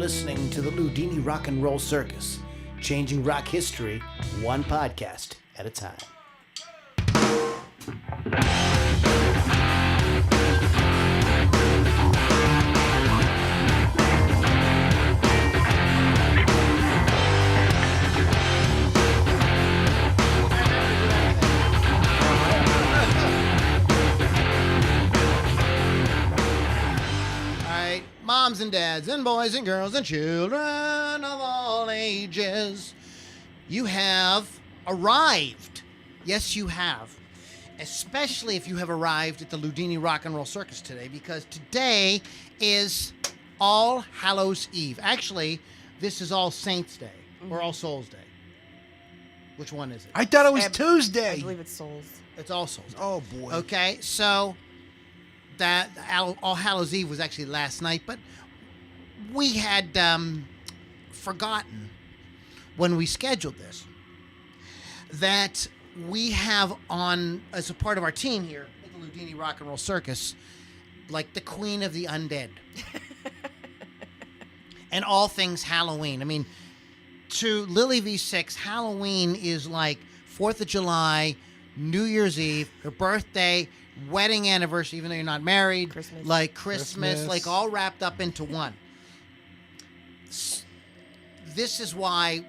listening to the Loudini Rock and Roll Circus, changing rock history one podcast at a time. Moms and dads and boys and girls and children of all ages, you have arrived. Yes, you have. Especially if you have arrived at the Loudini Rock and Roll Circus today, because today is All Hallows Eve. Actually, this is All Saints Day or All Souls Day. Which one is it? I thought it was Tuesday. I believe it's Souls. It's All Souls Day. Oh, boy. Okay, so that All Hallows Eve was actually last night, but we had forgotten when we scheduled this that we have on, as a part of our team here at the Loudini Rock and Roll Circus, like the queen of the undead. And all things Halloween. I mean, to Lily V6, Halloween is like 4th of July, New Year's Eve, her birthday, wedding anniversary, even though you're not married, Christmas. like Christmas, like all wrapped up into one. This is why,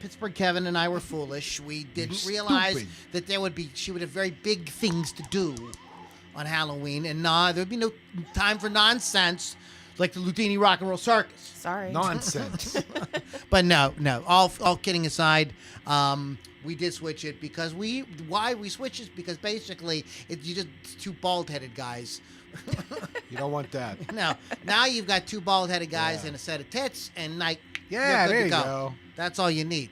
Pittsburgh Kevin and I were foolish. We didn't realize that she would have very big things to do on Halloween, and there'd be no time for nonsense like the Loudini Rock and Roll Circus. Sorry. Nonsense. But no. All kidding aside, we did switch it because why we switched is because basically you just two bald-headed guys. You don't want that. Now you've got two bald-headed guys and a set of tits, and like Yeah, you're good there to you go. go. That's all you need.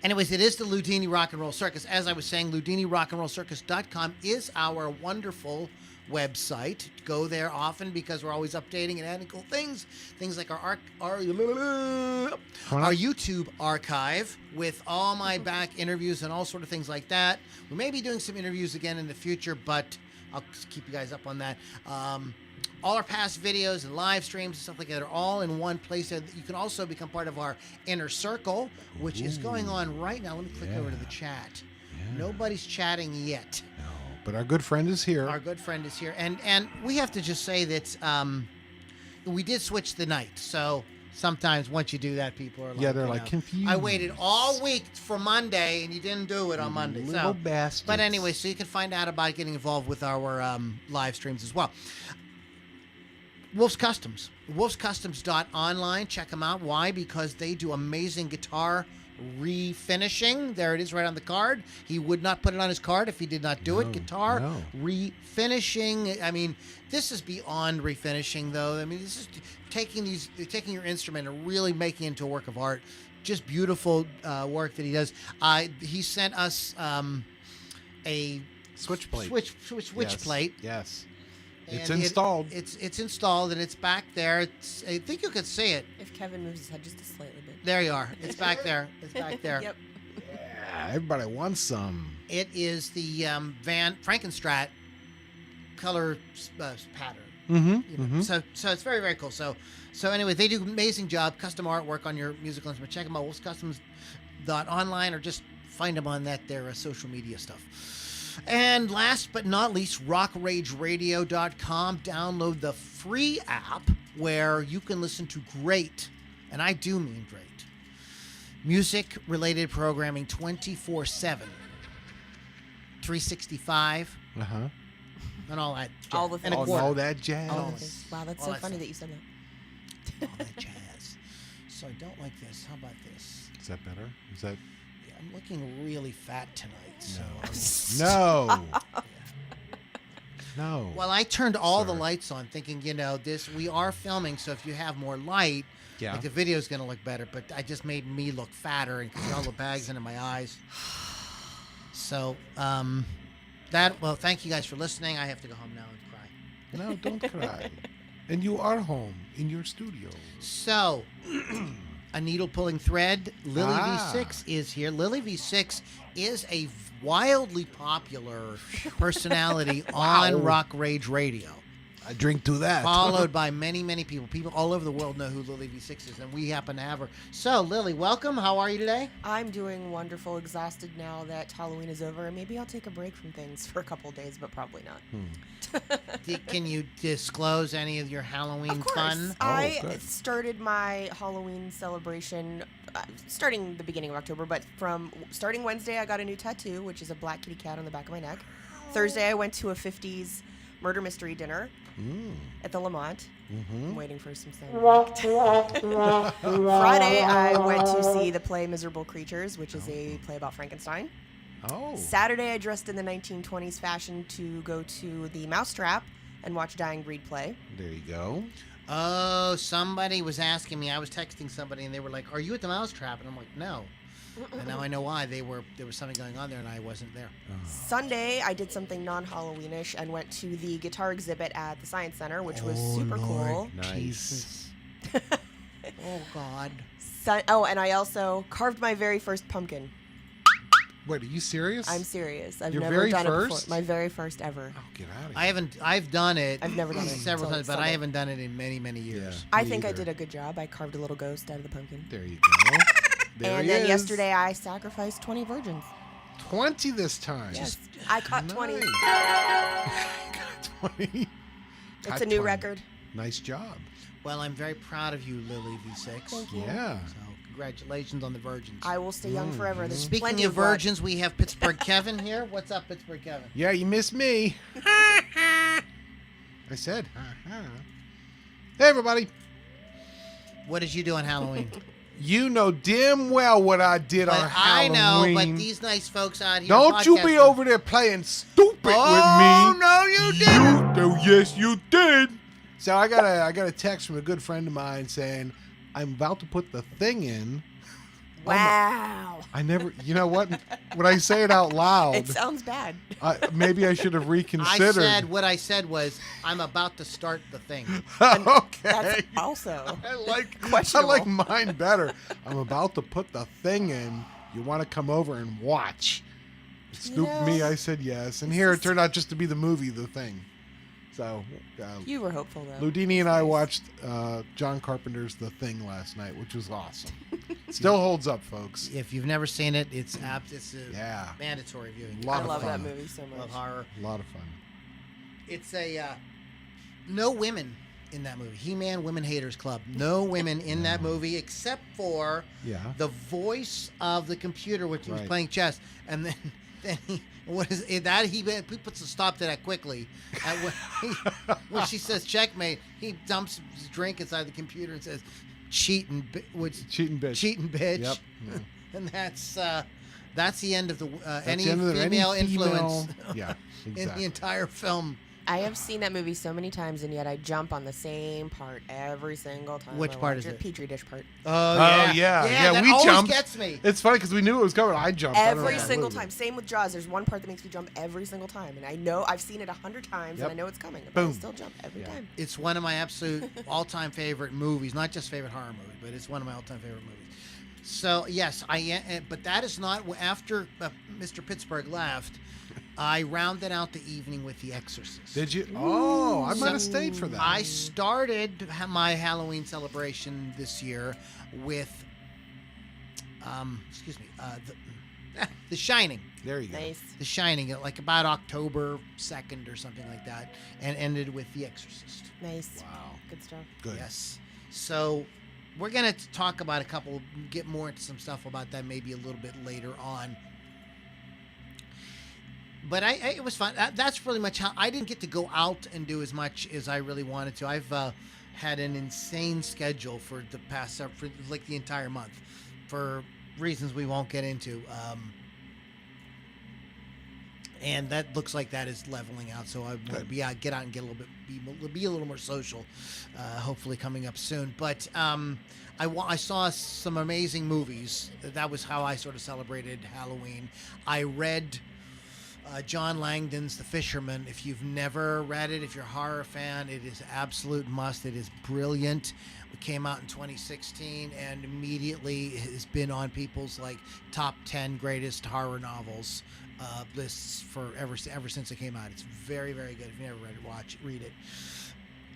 Anyways, it is the Loudini Rock and Roll Circus. As I was saying, LoudiniRockandRollCircus.com is our wonderful website. Go there often because we're always updating and adding cool things. Things like our YouTube archive with all my back interviews and all sort of things like that. We may be doing some interviews again in the future, but I'll keep you guys up on that. All our past videos and live streams and stuff like that are all in one place. You can also become part of our inner circle, which is going on right now. Let me click over to the chat. Yeah. Nobody's chatting yet. No, but our good friend is here. Our good friend is here. And we have to just say that we did switch the night. So sometimes once you do that, people are like, they're like confused. I waited all week for Monday, and you didn't do it on Monday. Little bastards. But anyway, so you can find out about getting involved with our live streams as well. Wolf's Customs. Wolf'sCustoms.online. Check them out. Why? Because they do amazing guitar refinishing. There it is right on the card. He would not put it on his card if he did not do it. Guitar refinishing. I mean, this is beyond refinishing, though. I mean, this is taking your instrument and really making it into a work of art. Just beautiful work that he does. He sent us a switch plate. Switch plate. Yes. And it's installed. It's installed, and it's back there. I think you can see it. If Kevin moves his head just a slightly bit. There you are. It's back there. It's back there. Yep. Yeah, everybody wants some. It is the Van Frankenstrat color pattern. Mm-hmm. So it's very, very cool. So anyway, they do an amazing job, custom artwork on your musical instrument. Check them out, wolfscustoms.online, or just find them on that their social media stuff. And last but not least, rockrageradio.com. Download the free app where you can listen to great, and I do mean great, music-related programming 24/7, 365, and all that jazz. All the things. All that jazz. All the things. Wow, that's so funny that you said that. All that jazz. So I don't like this. How about this? Is that better? Is that... Yeah, I'm looking really fat tonight. So No. No. Well, I turned all the lights on, thinking, we are filming, so if you have more light, like the video is going to look better. But I just made me look fatter and all the bags into my eyes. So thank you guys for listening. I have to go home now and cry. No, don't cry. And you are home in your studio. So. A needle pulling thread. Lily V6 is here. Lily V6 is a wildly popular personality on Rock Rage Radio. I drink to that. Followed by many, many people. People all over the world know who Lily V6 is, and we happen to have her. So, Lily, welcome. How are you today? I'm doing wonderful, exhausted now that Halloween is over, and maybe I'll take a break from things for a couple of days, but probably not. Can you disclose any of your Halloween Of course. fun? I started my Halloween celebration starting the beginning of October, but from starting Wednesday, I got a new tattoo, which is a black kitty cat on the back of my neck. Thursday, I went to a 50s murder mystery dinner at the Lamont. I'm waiting for some sound effect. Friday, I went to see the play Miserable Creatures, which is a play about Frankenstein. Oh. Saturday, I dressed in the 1920s fashion to go to the Mousetrap and watch Dying Breed play. There you go. Oh, somebody was asking me. I was texting somebody, and they were like, "Are you at the Mousetrap?" And I'm like, "No." And now I know why. There was something going on there, and I wasn't there. Sunday, I did something non-Halloweenish and went to the guitar exhibit at the Science Center, which was super cool. Nice. Oh, God. And I also carved my very first pumpkin. Wait, are you serious? I'm serious. I've Your never very done it first? before. My very first ever. Oh, get out of here. I've done it. I've never done it several until times, but I Sunday. haven't done it in many, many years. Yeah. I Me think I either. did a good job. I carved a little ghost out of the pumpkin. There you go. There And he then is. yesterday, I sacrificed 20 virgins. 20 this time. Yes, I caught 20. Nice. Got 20. It's Got a new 20. record. Nice job. Well, I'm very proud of you, Lily V6. Thank you. Yeah. So, congratulations on the virgins. I will stay young forever. There's Speaking plenty of blood. virgins, we have Pittsburgh Kevin here. What's up, Pittsburgh Kevin? Yeah, you missed me. I said. Hey, everybody. What did you do on Halloween? You know damn well what I did on I Halloween. know, but these nice folks out here. Don't you be podcasting- over there playing stupid with me. Oh, no, you didn't. Yes, you did. So I got a text from a good friend of mine saying, I'm about to put the thing in. Wow. I never, you know what? When I say it out loud, It sounds bad. maybe I should have reconsidered. What I said was, I'm about to start the thing. Okay. That's also I like questionable. mine better. I'm about to put the thing in. You want to come over and watch? Snoop me, I said yes. And here it turned out just to be the movie, The Thing. So, You were hopeful, though. Loudini and I watched John Carpenter's The Thing last night, which was awesome. Still holds up, folks. If you've never seen it, it's a Yeah. mandatory viewing. Lot I of love that fun. movie so much. Love horror. A lot of fun. It's a no women in that movie. He-Man Women Haters Club. No women in that movie except for Yeah. the voice of the computer, which he was Right. playing chess, and then he. What is it, that he puts a stop to that quickly. And when she says checkmate, he dumps his drink inside the computer and says, "Cheating, Cheating bitch. cheating bitch." Yep. Yeah. And that's the end of the any the end of the- any female influence Yeah, in the exactly. entire film. I have seen that movie so many times, and yet I jump on the same part every single time. Which I part watch is it? Petri dish part. Oh yeah. that we always jumped. gets me. It's funny because we knew it was coming. I jumped. I don't know Every if I single would. time. Same with Jaws. There's one part that makes me jump every single time, and I know I've seen it 100 times, Yep. and I know it's coming, but I Boom. still jump every time. It's one of my absolute all-time favorite movies. Not just favorite horror movie, but it's one of my all-time favorite movies. So yes, but that is not after Mr. Pittsburgh left. I rounded out the evening with The Exorcist. Did you? Oh, I might have stayed for that. I started my Halloween celebration this year with, The Shining. There you go. Nice. The Shining, like about October 2nd or something like that, and ended with The Exorcist. Nice. Wow. Good stuff. Good. Yes. So we're going to talk about get more into some stuff about that maybe a little bit later on. But it was fun. That's really much how I didn't get to go out and do as much as I really wanted to. I've had an insane schedule for the past for like the entire month, for reasons we won't get into. And that looks like that is leveling out. So I want to get out and get a little bit, be a little more social. Hopefully coming up soon. But I saw some amazing movies. That was how I sort of celebrated Halloween. I read John Langdon's The Fisherman. If you've never read it, if you're a horror fan, it is absolute must. It is brilliant. It came out in 2016 and immediately has been on people's like top 10 greatest horror novels lists for ever since it came out. It's very, very good. If you never read it, read it.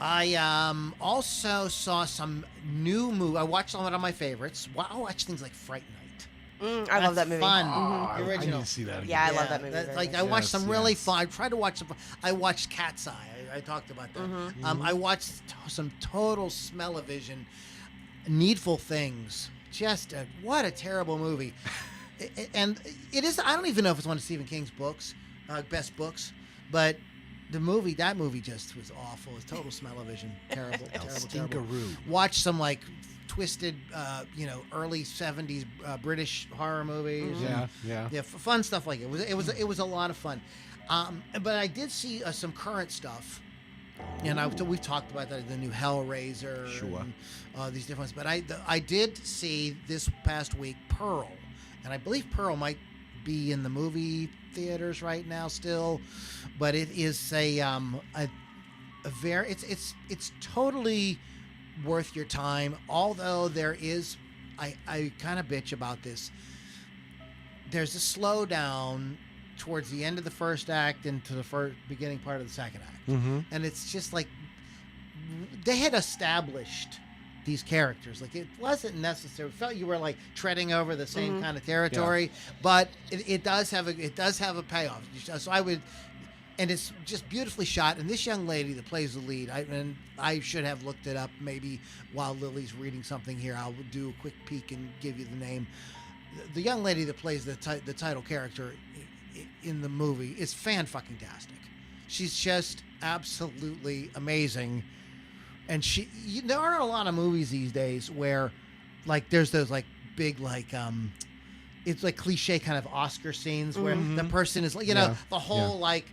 I also saw some new movie. I watched some of my favorites. I watch things like Fright Night. I love that movie. Fun. Oh, The I original. need to see that again. Yeah, I love that movie. That's very like much. I watched some really Yes. fun. I tried to watch some. I watched Cat's Eye. I talked about that. I watched some total smell-o-vision, Needful Things. Just what a terrible movie. And it is. I don't even know if it's one of Stephen King's books, best books, but that movie just was awful. It was total smell-o-vision. Terrible, terrible. Stinkaroo. Watch some like twisted, early '70s British horror movies. Yeah. Fun stuff like it. It was a lot of fun. But I did see some current stuff, and we've talked about that, the new Hellraiser, Sure. and, these different ones. But I did see this past week Pearl, and I believe Pearl might be in the movie theaters right now still, but it is a very it's totally worth your time. Although there is, I kind of bitch about this. There's a slowdown towards the end of the first act into the beginning part of the second act, and it's just like they had established these characters. Like it wasn't necessary. It felt you were like treading over the same kind of territory, but it does have a payoff. So I would. And it's just beautifully shot. And this young lady that plays the lead, I should have looked it up. Maybe while Lily's reading something here, I'll do a quick peek and give you the name. The young lady that plays the title character in the movie is fan-fucking-tastic. She's just absolutely amazing. And there are a lot of movies these days where, like, there's those like big like it's like cliche kind of Oscar scenes where the person is like, the whole like.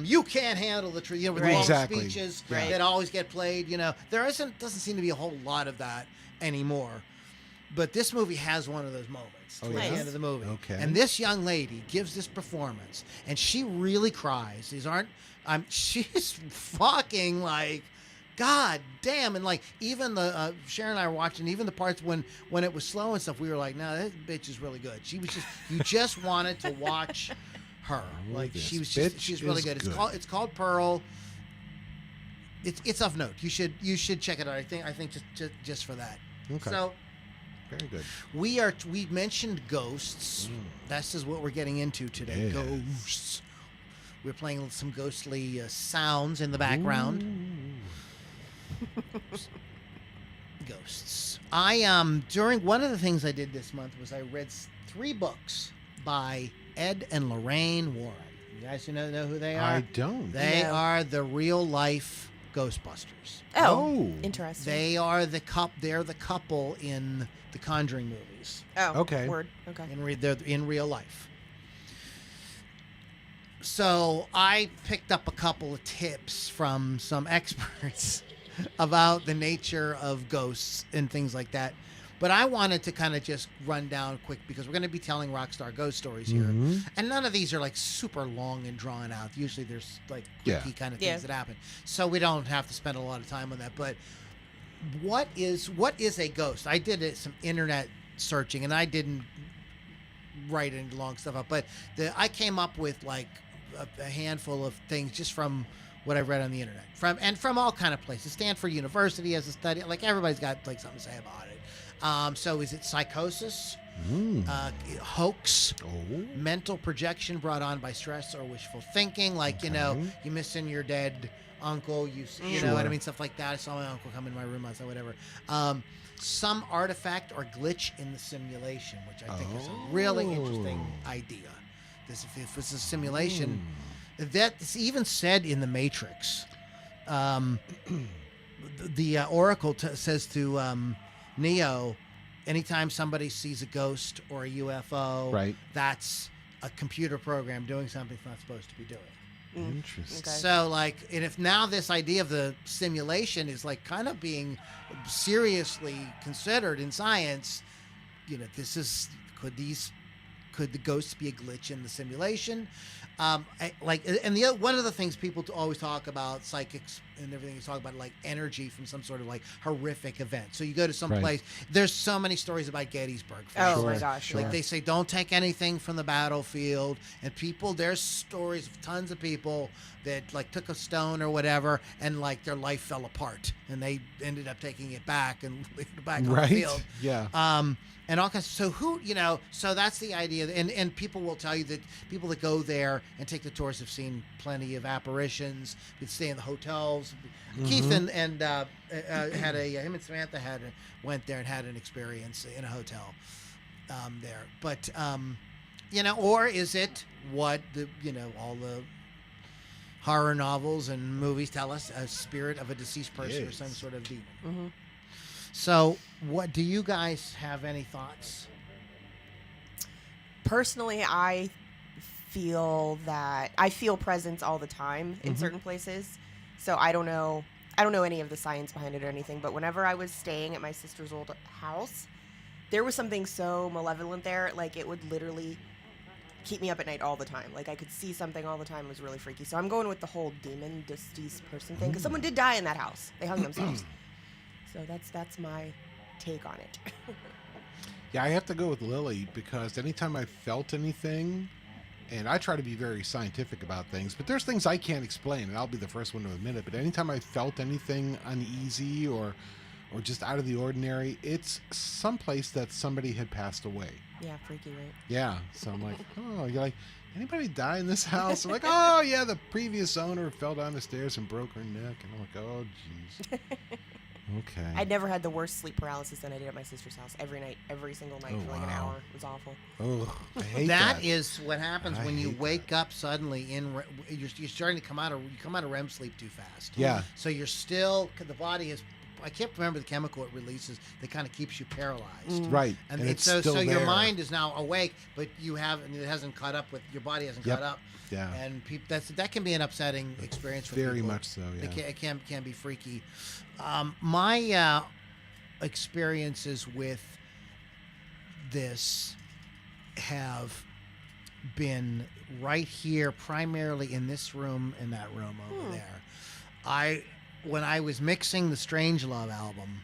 You can't handle the truth. With long speeches that always get played. Doesn't seem to be a whole lot of that anymore. But this movie has one of those moments towards the end of the movie. Okay. And this young lady gives this performance, and she really cries. She's fucking like, God damn. And like, even the Sharon and I were watching, even the parts when it was slow and stuff, we were like, no, that bitch is really good. She was just, you just wanted to watch her. Like, she's really good. It's called Pearl. It's of note. You should check it out. I think just for that. Okay. So very good. We mentioned ghosts. This is what we're getting into today. Yeah. Ghosts. We're playing some ghostly sounds in the background. Ghosts. During one of the things I did this month was I read 3 books by Ed and Lorraine Warren. You guys know who they are? I don't. They are the real life Ghostbusters. Oh, interesting. They're the couple in the Conjuring movies. Oh, okay. Word. Okay. They're in real life. So I picked up a couple of tips from some experts about the nature of ghosts and things like that. But I wanted to kind of just run down quick because we're going to be telling Rockstar ghost stories here. And none of these are like super long and drawn out. Usually there's like quickie kind of things that happen. So we don't have to spend a lot of time on that. But what is a ghost? I did some internet searching and I didn't write any long stuff up. But I came up with like a handful of things just from what I've read on the internet. From all kind of places. Stanford University has a study. Like everybody's got like something to say about it. So is it psychosis, hoax, mental projection brought on by stress or wishful thinking? Like, you missing your dead uncle, you know what I mean? Stuff like that. I saw my uncle come in my room last night, whatever. Some artifact or glitch in the simulation, which I think is a really interesting idea. If it's a simulation, that's even said in The Matrix. The Oracle says to Neo, anytime somebody sees a ghost or a UFO, that's a computer program doing something it's not supposed to be doing. Interesting. Okay. So, like, and if now this idea of the simulation is like kind of being seriously considered in science, could could the ghosts be a glitch in the simulation? One of the things people always talk about, psychics and everything, is talk about like energy from some sort of like horrific event. So you go to some place. There's so many stories about Gettysburg. My gosh! Like they say, don't take anything from the battlefield. And there's stories of tons of people that like took a stone or whatever, and like their life fell apart, and they ended up taking it back and leaving it back on the field. Yeah. And all kinds. So so that's the idea. And people will tell you that people that go there and take the tours have seen plenty of apparitions. They stay in the hotels. Keith and him and Samantha went there and had an experience in a hotel there. But or is it what all the horror novels and movies tell us, a spirit of a deceased person or some sort of demon? Mm-hmm. So, what do you guys have any thoughts? Personally, I feel presence all the time in certain places. So I don't know any of the science behind it or anything, but whenever I was staying at my sister's old house, there was something so malevolent there, like it would literally keep me up at night all the time. Like I could see something all the time. It was really freaky. So I'm going with the whole demon, deceased person thing, because someone did die in that house. They hung themselves. So that's my take on it. Yeah, I have to go with Lily, because anytime I felt anything, and I try to be very scientific about things, but there's things I can't explain, and I'll be the first one to admit it, but anytime I felt anything uneasy or just out of the ordinary, it's someplace that somebody had passed away. Yeah, freaky, right? Yeah, so I'm like, oh, you're like, anybody die in this house? I'm like, oh, yeah, the previous owner fell down the stairs and broke her neck. And I'm like, oh, jeez. Okay. I never had the worst sleep paralysis than I did at my sister's house. Every night, every single night for like an hour. It was awful. Oh, I hate That is what happens when you wake that. up suddenly you're starting to come out of REM sleep too fast. Yeah. So you're still, the body is, I can't remember the chemical it releases that kind of keeps you paralyzed. Right. And it's so still your there. mind is now awake, but it hasn't caught up with, your body hasn't caught up. Yeah. And that can be an upsetting experience for people. Very much so, yeah. It can be freaky. My experiences with this have been right here, primarily in this room and that room over there. When I was mixing the Strangelove album,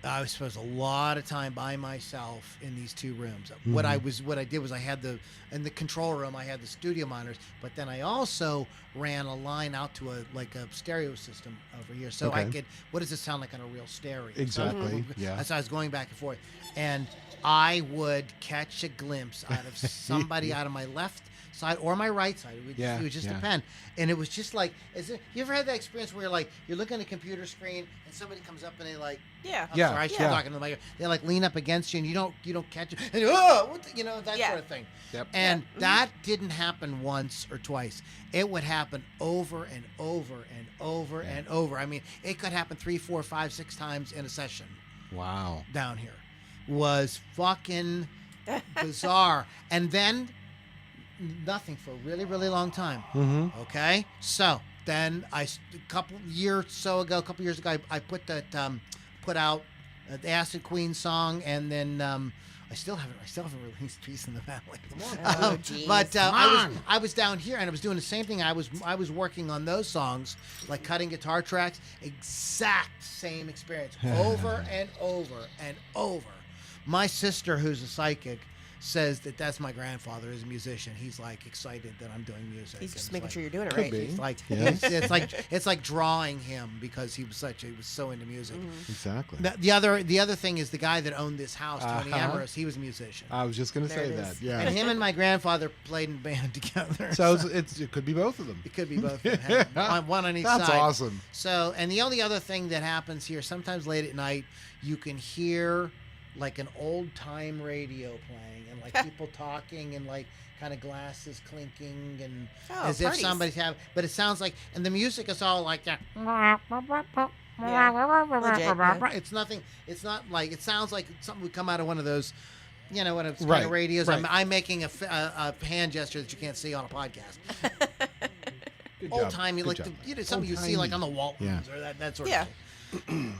I was supposed a lot of time by myself in these two rooms. Mm-hmm. What I did was I had in the control room I had the studio monitors, but then I also ran a line out to a stereo system over here, so I could. What does it sound like on a real stereo? Exactly. Yeah. So I was going back and forth, and I would catch a glimpse out of somebody out of my left side or my right side. It would just depend. And it was just like, you ever had that experience where you're looking at a computer screen and somebody comes up and they like, yeah, I'm sorry, I should be talking to the mic. They like lean up against you and you don't catch it. And that sort of thing. Yep. And that didn't happen once or twice. It would happen over and over and over and over. I mean, it could happen 3, 4, 5, 6 times in a session. Wow. Down here was fucking bizarre. And then nothing for a really, really long time. Mm-hmm. Okay, so then a couple years ago, I put out the Acid Queen song, and then I still haven't released Peace in the Valley. But I was down here and I was doing the same thing. I was working on those songs, like cutting guitar tracks. Exact same experience, over and over and over. My sister, who's a psychic, says that's my grandfather is a musician. He's like excited that I'm doing music. He's just making sure you're doing it Could right. be. It's like Yes. it's like drawing him because he was so into music. Mm-hmm. Exactly. The other thing is the guy that owned this house, Tony Amorous, he was a musician. I was just going to There say it that. is. Yeah. And him and my grandfather played in a band together. So it could be both of them. It could be both of them. One on each side. That's awesome. So, and the only other thing that happens here, sometimes late at night, you can hear like an old time radio playing and like people talking and like kind of glasses clinking and as parties. if somebody's having, but it sounds like, and the music is all like that. Legit, yeah. It's nothing. It's not like, it sounds like something would come out of one of those, one of those kind Right, of radios. right. I'm making a hand gesture that you can't see on a podcast. Good Old job. timey, Good like job. something you see like on the Waltons or that sort of thing.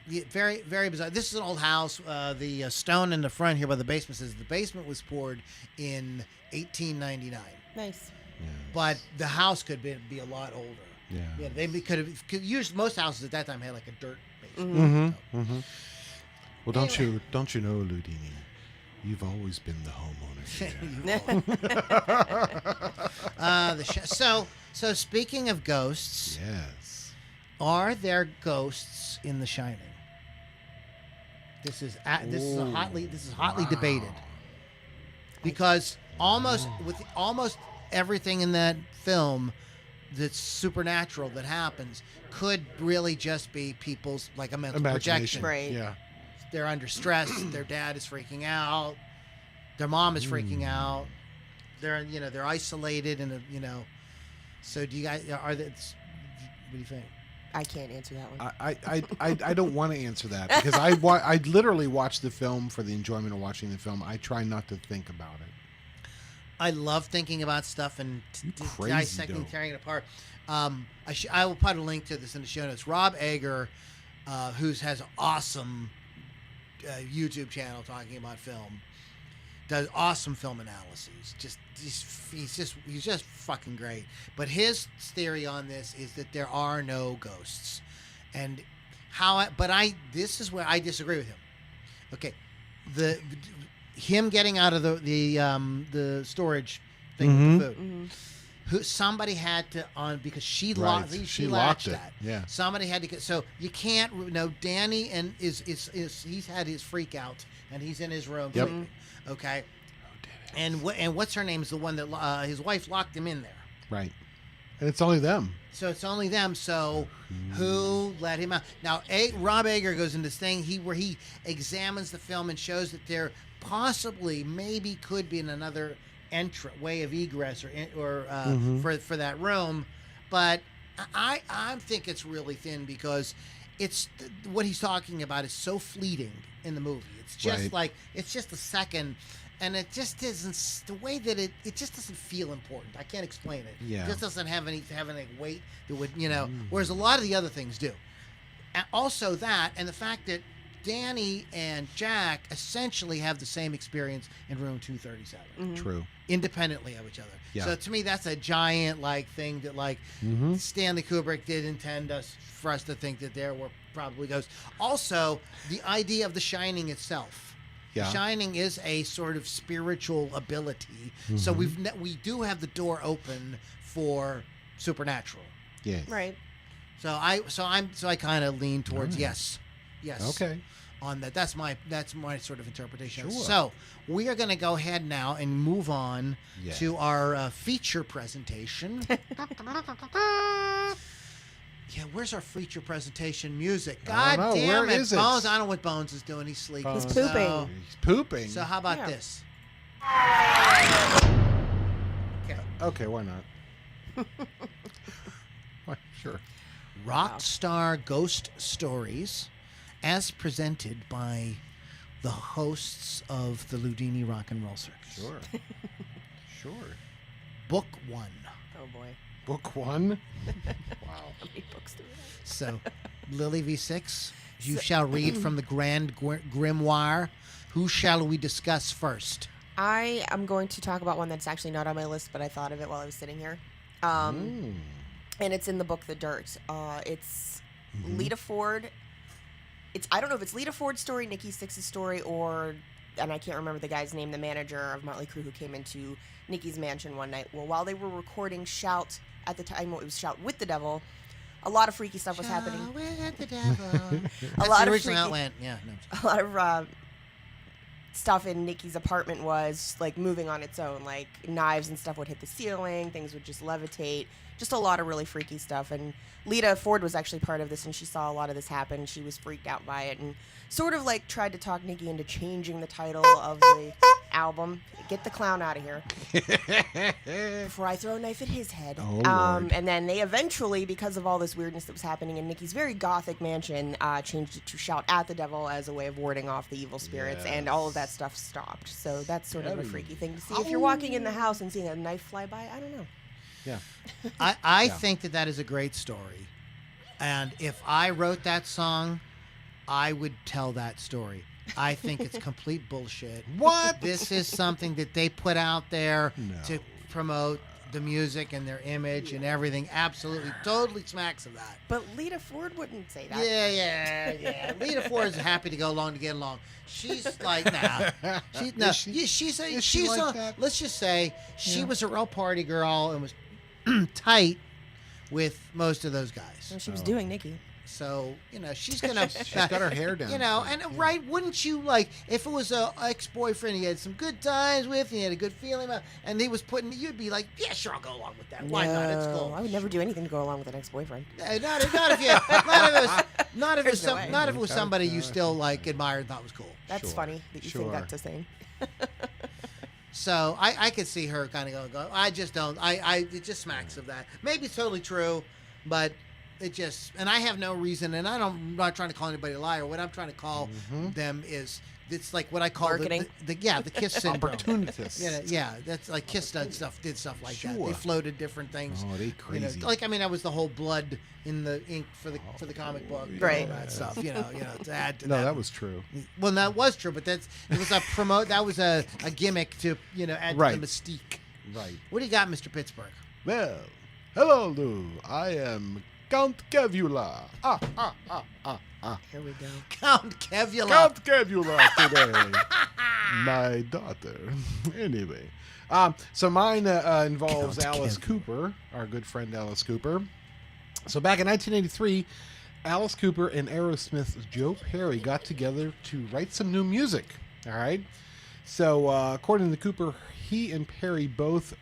Yeah, very, very bizarre. This is an old house. The stone in the front here by the basement says the basement was poured in 1899. Nice. Yeah. But the house could be a lot older. Yeah. They could use most houses at that time had like a dirt basement. Mm-hmm. So. Mm-hmm. Well, don't you know, Loudini? You've always been the homeowner here. So speaking of ghosts, Yes. are there ghosts in The Shining? This is hotly debated because almost everything in that film that's supernatural that happens could really just be people's like a mental projection. Right. Yeah. They're under stress. Their dad is freaking out. Their mom is freaking out. They're isolated and So do you guys what do you think? I can't answer that one. I don't want to answer that because I literally watch the film for the enjoyment of watching the film. I try not to think about it. I love thinking about stuff and crazy, dissecting, though. tearing it apart. I will put a link to this in the show notes. Rob Egger, who has an awesome YouTube channel talking about film, does awesome film analyses. He's just fucking great. But his theory on this is that there are no ghosts, and this is where I disagree with him. Okay, him getting out of the storage thing with the food. Mm-hmm. Somebody had to because she Right. she locked latched it. that. Yeah. Somebody had to get. So you can't. No, Danny he's had his freak out and he's in his room Yep. sleeping. Okay. And what's her name is the one that his wife locked him in there. Right. And it's only them. So it's only them. So who let him out? Now, Rob Egger goes into this thing where he examines the film and shows that there possibly, maybe, could be another way of egress or for that room, but I think it's really thin because it's what he's talking about is so fleeting in the movie. It's just Right. like it's just a second. And it just isn't the way that it just doesn't feel important. I can't explain it. Yeah. It just doesn't have any weight that would, whereas a lot of the other things do. And also that, and the fact that Danny and Jack essentially have the same experience in room 237, True. independently of each other. Yeah. So to me, that's a giant thing that Stanley Kubrick did intend for us to think that there were probably ghosts. Also, the idea of The Shining itself. Yeah. Shining is a sort of spiritual ability, so we do have the door open for supernatural. Yeah. Right. So I kind of lean towards Nice. yes. Okay. On that, that's my sort of interpretation. Sure. So we are going to go ahead now and move on Yeah. to our feature presentation. Yeah, where's our feature presentation music? I God don't know. damn Where it, is it? Bones! I don't know what Bones is doing. He's sleeping. He's Bones. pooping. He's pooping. So how about Yeah. this? Okay. Okay, why not? Why, sure. Rockstar Ghost Stories, as presented by the hosts of the Loudini Rock and Roll Circus. Sure. Sure. Book 1. Oh boy. Book 1? Wow. How many books do we have? So, Lily V6, you shall read from the Grand Grimoire. Who shall we discuss first? I am going to talk about one that's actually not on my list, but I thought of it while I was sitting here. And it's in the book The Dirt. It's Lita Ford. I don't know if it's Lita Ford's story, Nikki Sixx's story, and I can't remember the guy's name, the manager of Motley Crue who came into Nikki's mansion one night. Well, while they were recording Shout, at the time it was Shout with the Devil, a lot of freaky stuff was happening. Shout with the devil. A lot of original freaky, outland. Yeah, no. a lot of stuff in Nikki's apartment was like moving on its own. Like knives and stuff would hit the ceiling, things would just levitate. Just a lot of really freaky stuff. And Lita Ford was actually part of this, and she saw a lot of this happen. She was freaked out by it and sort of like tried to talk Nikki into changing the title of the album. Get the clown out of here before I throw a knife at his head. Oh, Lord. And then they eventually, because of all this weirdness that was happening in Nikki's very gothic mansion, changed it to Shout at the Devil as a way of warding off the evil spirits, and all of that stuff stopped. So that's sort of a freaky thing to see. If you're walking in the house and seeing a knife fly by, I don't know. Yeah. I think that is a great story. And if I wrote that song, I would tell that story. I think it's complete bullshit. What? This is something that they put out there No. to promote the music and their image and everything. Absolutely, totally smacks of that. But Lita Ford wouldn't say that. Yeah. Lita Ford is happy to go along to get along. She's like, nah. She's like that? let's just say she was a real party girl and was tight with most of those guys. Well, she was doing Nikki. So, she's going to... She's got her hair down. Right, wouldn't you, like, if it was a ex-boyfriend you had some good times with, and you had a good feeling about, and he was you'd be like, yeah, sure, I'll go along with that. Why not? It's cool. I would never do anything to go along with an ex-boyfriend. Not if it was somebody you still, like, admired and thought was cool. That's funny that you think that to say. So, I could see her kind of go, I just don't, it just smacks of that. Maybe it's totally true, but... It just, and I have no reason, and I'm not trying to call anybody a liar. What I'm trying to call them is, it's like what I call marketing. the KISS syndrome. Opportunists. That's like KISS did stuff like that. Sure. They floated different things. Oh, they crazy. That was the whole blood in the ink for the comic book, right? All that stuff, to add to No, that. that was true. Well, that was true, but it was a promote. That was a gimmick to add to the mystique. Right. What do you got, Mr. Pittsburgh? Well, hello, Lou. I am Count Kevula. Here we go. Count Kevula. Count Kevula today. My daughter. Anyway. So mine involves Count Alice Kevula. Cooper, our good friend Alice Cooper. So back in 1983, Alice Cooper and Aerosmith's Joe Perry got together to write some new music. All right. So according to Cooper, he and Perry both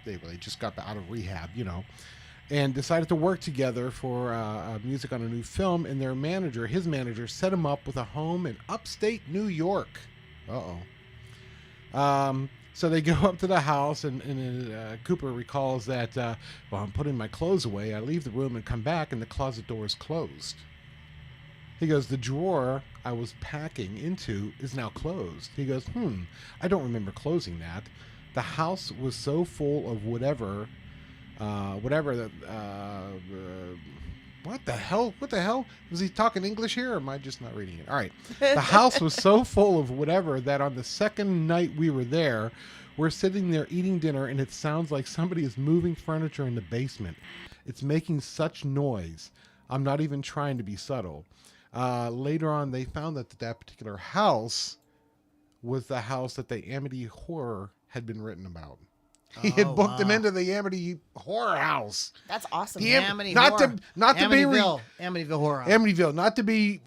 they just got out of rehab, and decided to work together for music on a new film. And his manager, set him up with a home in upstate New York. So they go up to the house, and Cooper recalls that, while I'm putting my clothes away, I leave the room and come back, and the closet door is closed. He goes, the drawer I was packing into is now closed. He goes, I don't remember closing that. The house was so full of whatever what the hell? Was he talking English here, or am I just not reading it? All right. The house was so full of whatever that on the second night we were there, we're sitting there eating dinner, and it sounds like somebody is moving furniture in the basement. It's making such noise. I'm not even trying to be subtle. Later on, they found that particular house was the house that the Amity Horror had been written about. He had booked him into the Amity Horror House. That's awesome. Amityville Horror House. Amityville, not to be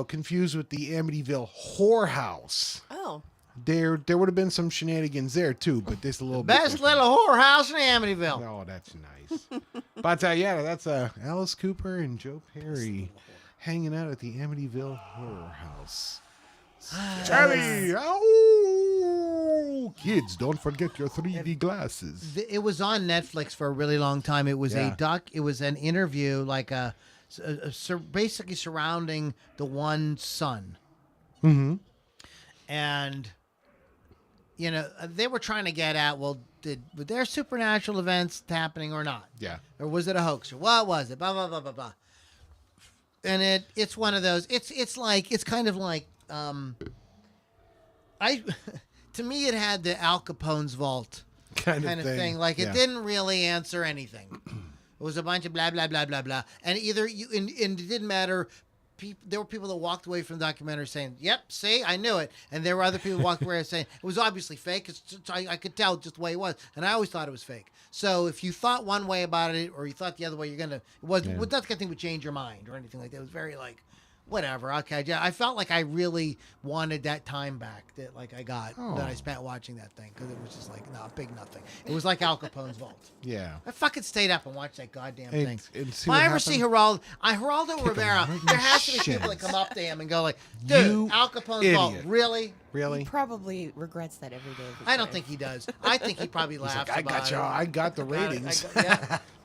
confused with the Amityville Whorehouse. Oh. There would have been some shenanigans there too, but this a little Best bit little whorehouse in Amityville. Oh, that's nice. But that's Alice Cooper and Joe Perry hanging out at the Amityville Horror House. Charlie, kids, don't forget your 3D glasses. It was on Netflix for a really long time. It was It was an interview, like basically surrounding the one son. Mm-hmm. And they were trying to get at, were there supernatural events happening or not? Yeah. Or was it a hoax? Or what was it? Blah blah blah blah blah. And it's one of those. It's kind of like. To me, it had the Al Capone's vault kind of thing. Like it didn't really answer anything. It was a bunch of blah blah blah blah blah, and and it didn't matter. There were people that walked away from the documentary saying, "Yep, see, I knew it," and there were other people who walked away saying it was obviously fake. I could tell just the way it was, and I always thought it was fake. So if you thought one way about it, or you thought the other way, not that kind of thing would change your mind or anything like that. It was very like. Whatever. Okay. I felt like I really wanted that time back that I got that I spent watching that thing because it was just big nothing. It was like Al Capone's vault. Yeah. I fucking stayed up and watched that goddamn thing. If I ever see Geraldo Rivera, there has to be people that come up to him and go like, "Dude, Al Capone's vault, really?" He probably regrets that every day. I don't think he does. I think he probably laughs. I got you. I got the ratings.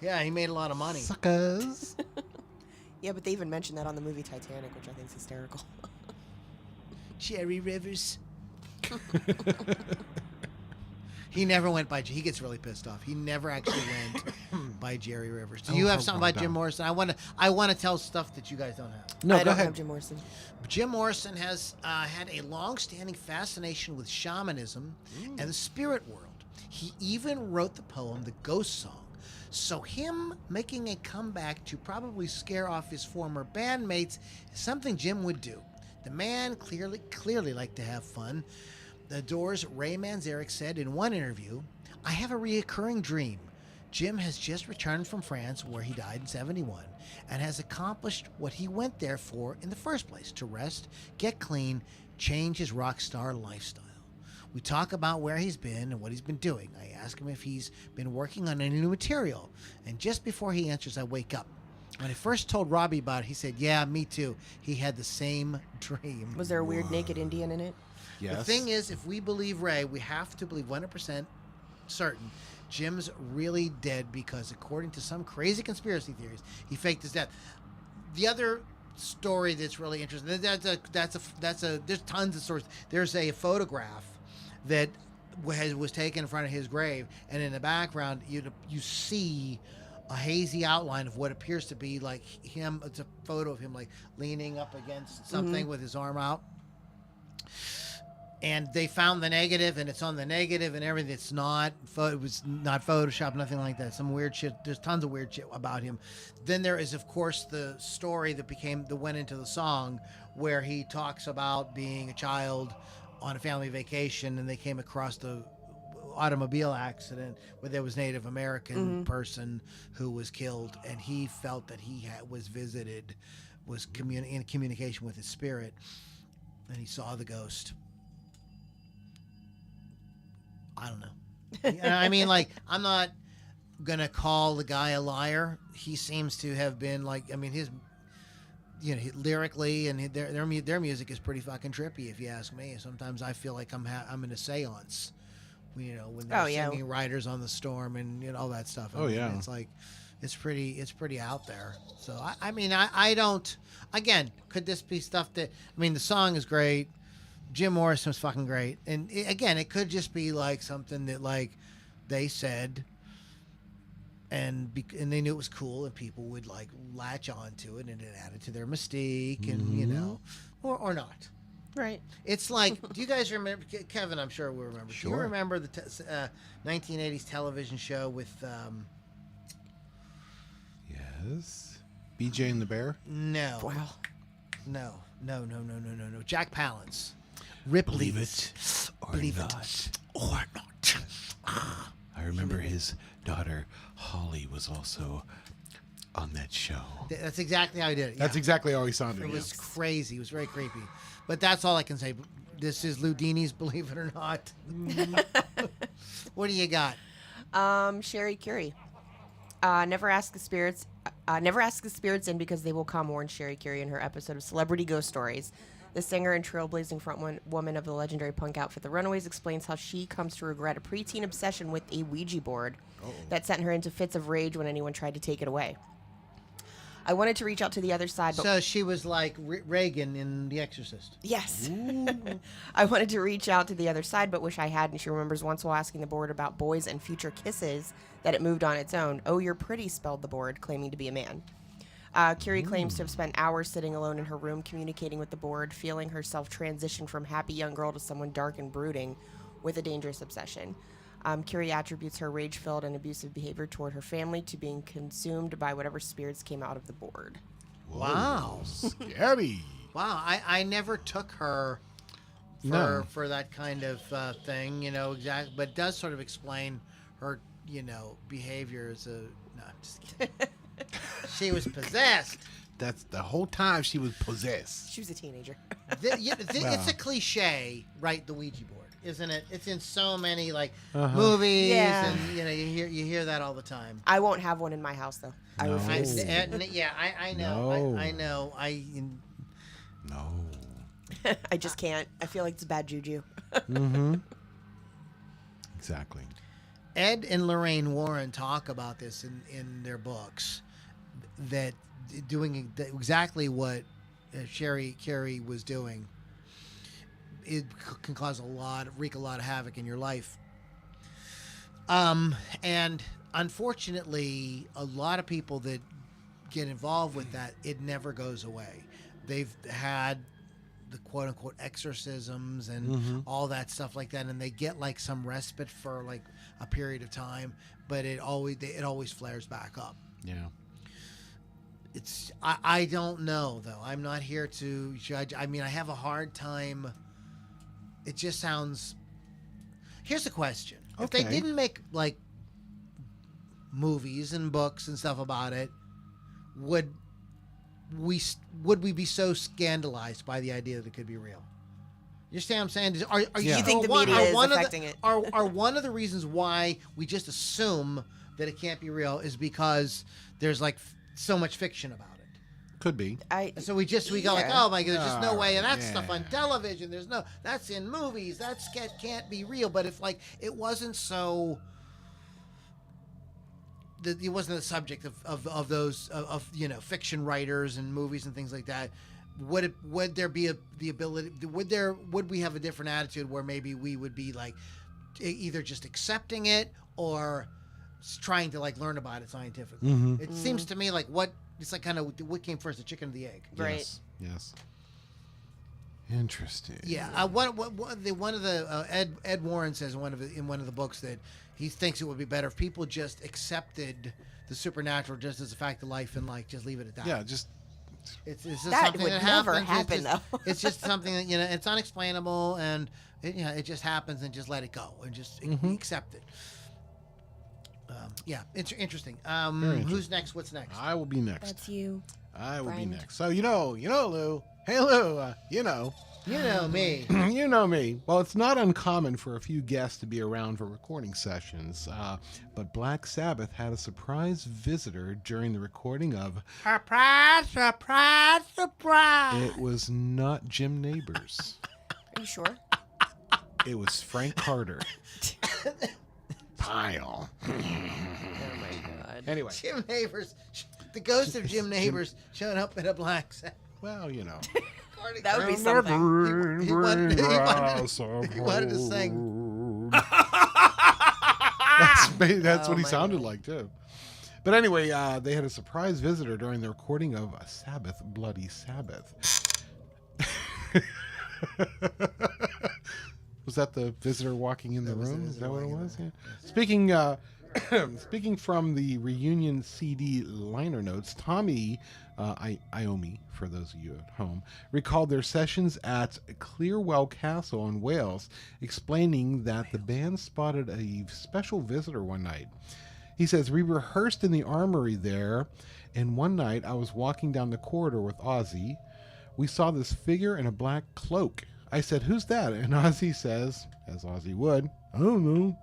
Yeah, he made a lot of money. Suckers. Yeah, but they even mentioned that on the movie Titanic, which I think is hysterical. Cherry Rivers. He never went by. He gets really pissed off. He never actually went by Jerry Rivers. Do you have something about Jim Morrison? I want to tell stuff that you guys don't have. No, I go don't ahead. have Jim Morrison. Jim Morrison has had a long-standing fascination with shamanism and the spirit world. He even wrote the poem "The Ghost Song." So him making a comeback to probably scare off his former bandmates is something Jim would do. The man clearly liked to have fun. The Doors' Ray Manzarek said in one interview, "I have a reoccurring dream. Jim has just returned from France, where he died in 71, and has accomplished what he went there for in the first place, to rest, get clean, change his rock star lifestyle. We talk about where he's been and what he's been doing. I ask him if he's been working on any new material, and just before he answers, I wake up. When I first told Robbie about it, he said, yeah, me too. He had the same dream." Was there a weird naked Indian in it? Yes. The thing is, if we believe Ray, we have to believe 100% certain Jim's really dead, because according to some crazy conspiracy theories, he faked his death. The other story that's really interesting, there's tons of stories. There's a photograph that was taken in front of his grave, and in the background you see a hazy outline of what appears to be like him. It's a photo of him like leaning up against something with his arm out. And they found the negative, and it's on the negative and everything. It's not, it was not Photoshop, nothing like that. Some weird shit. There's tons of weird shit about him. Then there is, of course, the story that went into the song, where he talks about being a child on a family vacation, and they came across the automobile accident where there was Native American person who was killed, and he felt that he was visited, was in communication with his spirit, and he saw the ghost. I don't know. I mean, like, I'm not gonna call the guy a liar. He seems to have been like, I mean, his, lyrically, and their music is pretty fucking trippy, if you ask me. Sometimes I feel like I'm in a seance, when they're singing "Riders on the Storm" and all that stuff. I mean, it's like, it's pretty out there. So I don't. Again, could this be stuff that? I mean, the song is great. Jim Morrison was fucking great, and it could just be like something that like they said, and they knew it was cool, and people would like latch on to it, and it added to their mystique, and or not. Right. It's like, do you guys remember, Kevin? I'm sure will remember. Sure. Do you remember the 1980s television show with? Yes. BJ and the Bear. No. Wow. No. Jack Palance. Ripley. Believe it or not. I remember his daughter Holly was also on that show. That's exactly how he did it. That's exactly how he sounded. It was crazy. It was very creepy. But that's all I can say. This is Loudini's Believe It or Not. What do you got? Sherry Curie. Never ask the spirits in, because they will come, warned Sherry Curie in her episode of Celebrity Ghost Stories. The singer and trailblazing frontwoman of the legendary punk outfit The Runaways explains how she comes to regret a preteen obsession with a Ouija board that sent her into fits of rage when anyone tried to take it away. I wanted to reach out to the other side, but So she was like Reagan in The Exorcist. yes. I wanted to reach out to the other side, but wish I hadn't. She remembers once while asking the board about boys and future kisses that it moved on its own. "Oh, you're pretty," spelled the board, claiming to be a man. Curie claims to have spent hours sitting alone in her room communicating with the board, feeling herself transition from happy young girl to someone dark and brooding with a dangerous obsession. Curie attributes her rage-filled and abusive behavior toward her family to being consumed by whatever spirits came out of the board. Wow. Scary. Wow. I never took her for that kind of thing, exactly. But it does sort of explain her, behavior as a... No, I'm just kidding. She was possessed. That's the whole time she was possessed. She was a teenager. It's a cliche, right? The Ouija board, isn't it? It's in so many movies, Yeah. and you hear that all the time. I won't have one in my house, though. I No. refuse. I know. No. I know. No. I just can't. I feel like it's bad juju. Exactly. Ed and Lorraine Warren talk about this in their books, that doing exactly what Sherry Curie was doing, it can wreak a lot of havoc in your life. And unfortunately, a lot of people that get involved with that, it never goes away. They've had the quote unquote exorcisms and all that stuff like that, and they get like some respite for like a period of time, but it always flares back up. Yeah. I don't know though. I'm not here to judge. I mean, I have a hard time. It just sounds. Here's the question: If they didn't make like movies and books and stuff about it, would we be so scandalized by the idea that it could be real? You understand what I'm saying? Are you think the media is affecting it? Are one of the reasons why we just assume that it can't be real is because there's like so much fiction about it? Could be. So we go like, oh my God, there's just no way, and that's stuff on television. That's in movies. Can't be real. But if like it wasn't so. It wasn't the subject of those fiction writers and movies and things like that. Would there be the ability? Would we have a different attitude where maybe we would be like either just accepting it or trying to like learn about it scientifically? It seems to me like it's like kind of what came first, the chicken or the egg? Right. Yes. Interesting. Yeah. One of the Ed Warren says in one of the books that he thinks it would be better if people just accepted the supernatural just as a fact of life and like just leave it at that. Yeah. Just. It's just that something would that never happens. happen though. It's just something that it's unexplainable and it just happens and just let it go and just accept it. It's interesting. Who's next? What's next? I will be next. That's you. I will friend. be next. So you know, Lou. Hey, Lou. You know me. You know me. Well, it's not uncommon for a few guests to be around for recording sessions, but Black Sabbath had a surprise visitor during the recording of Surprise! Surprise! Surprise! It was not Jim Neighbors. Are you sure? It was Frank Carter. Pile. Oh my God. Anyway. Jim Neighbors, the ghost of Jim Neighbors showing up in a black set. Well, That would be something. He wanted to sing. That's what he my sounded God. like, too. But anyway, they had a surprise visitor during the recording of a Sabbath, Bloody Sabbath. Was that the visitor walking in the room? Is that what it was? Yeah. Speaking from the reunion CD liner notes, Tommy Iommi, for those of you at home, recalled their sessions at Clearwell Castle in Wales, explaining that the band spotted a special visitor one night. He says, we rehearsed in the armory there, and one night I was walking down the corridor with Ozzy. We saw this figure in a black cloak. I said, who's that? And Ozzy says, as Ozzy would, I don't know.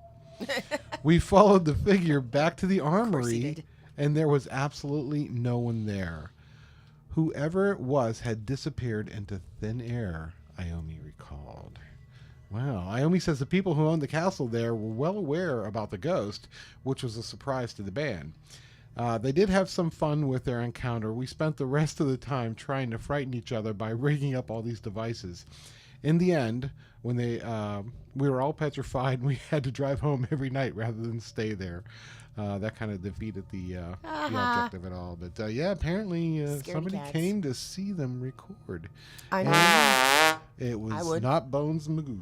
We followed the figure back to the armory, and there was absolutely no one there. Whoever it was had disappeared into thin air, Iommi recalled. Wow. Iommi says the people who owned the castle there were well aware about the ghost, which was a surprise to the band. They did have some fun with their encounter. We spent the rest of the time trying to frighten each other by rigging up all these devices. In the end, when we were all petrified, and we had to drive home every night rather than stay there. That kind of defeated the object of it all. But apparently somebody came to see them record. I know. It was not Bones Magoo.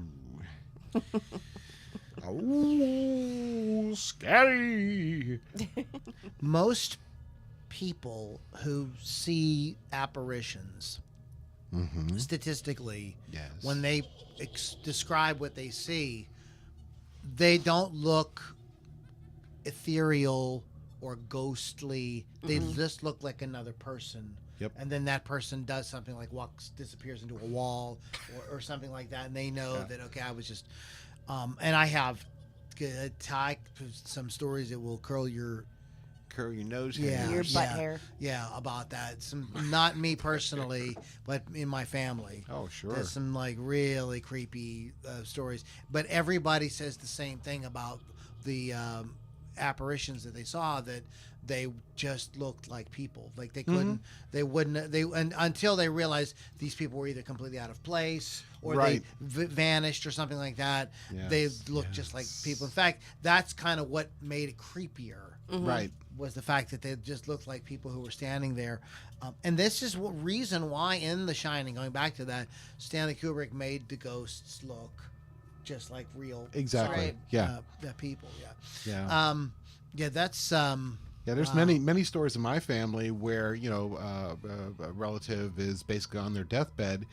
Oh, scary. Most people who see apparitions, statistically, when they describe what they see, they don't look ethereal or ghostly. They just look like another person. Yep. And then that person does something like disappears into a wall or something like that, and they know that, okay, I was just... and I have some stories that will curl your nose hair. Your butt hair. Yeah, about that. Not me personally, but in my family. Oh, sure. There's some like really creepy stories. But everybody says the same thing about the apparitions that they saw that they just looked like people. Like they couldn't, they wouldn't, and until they realized these people were either completely out of place or they vanished or something like that. Yes, They looked just like people. In fact, that's kind of what made it creepier. Right. Was the fact that they just looked like people who were standing there. And this is what reason why in The Shining, going back to that, Stanley Kubrick made the ghosts look just like real Exactly. people. Yeah. That's There's many stories in my family where, a relative is basically on their deathbed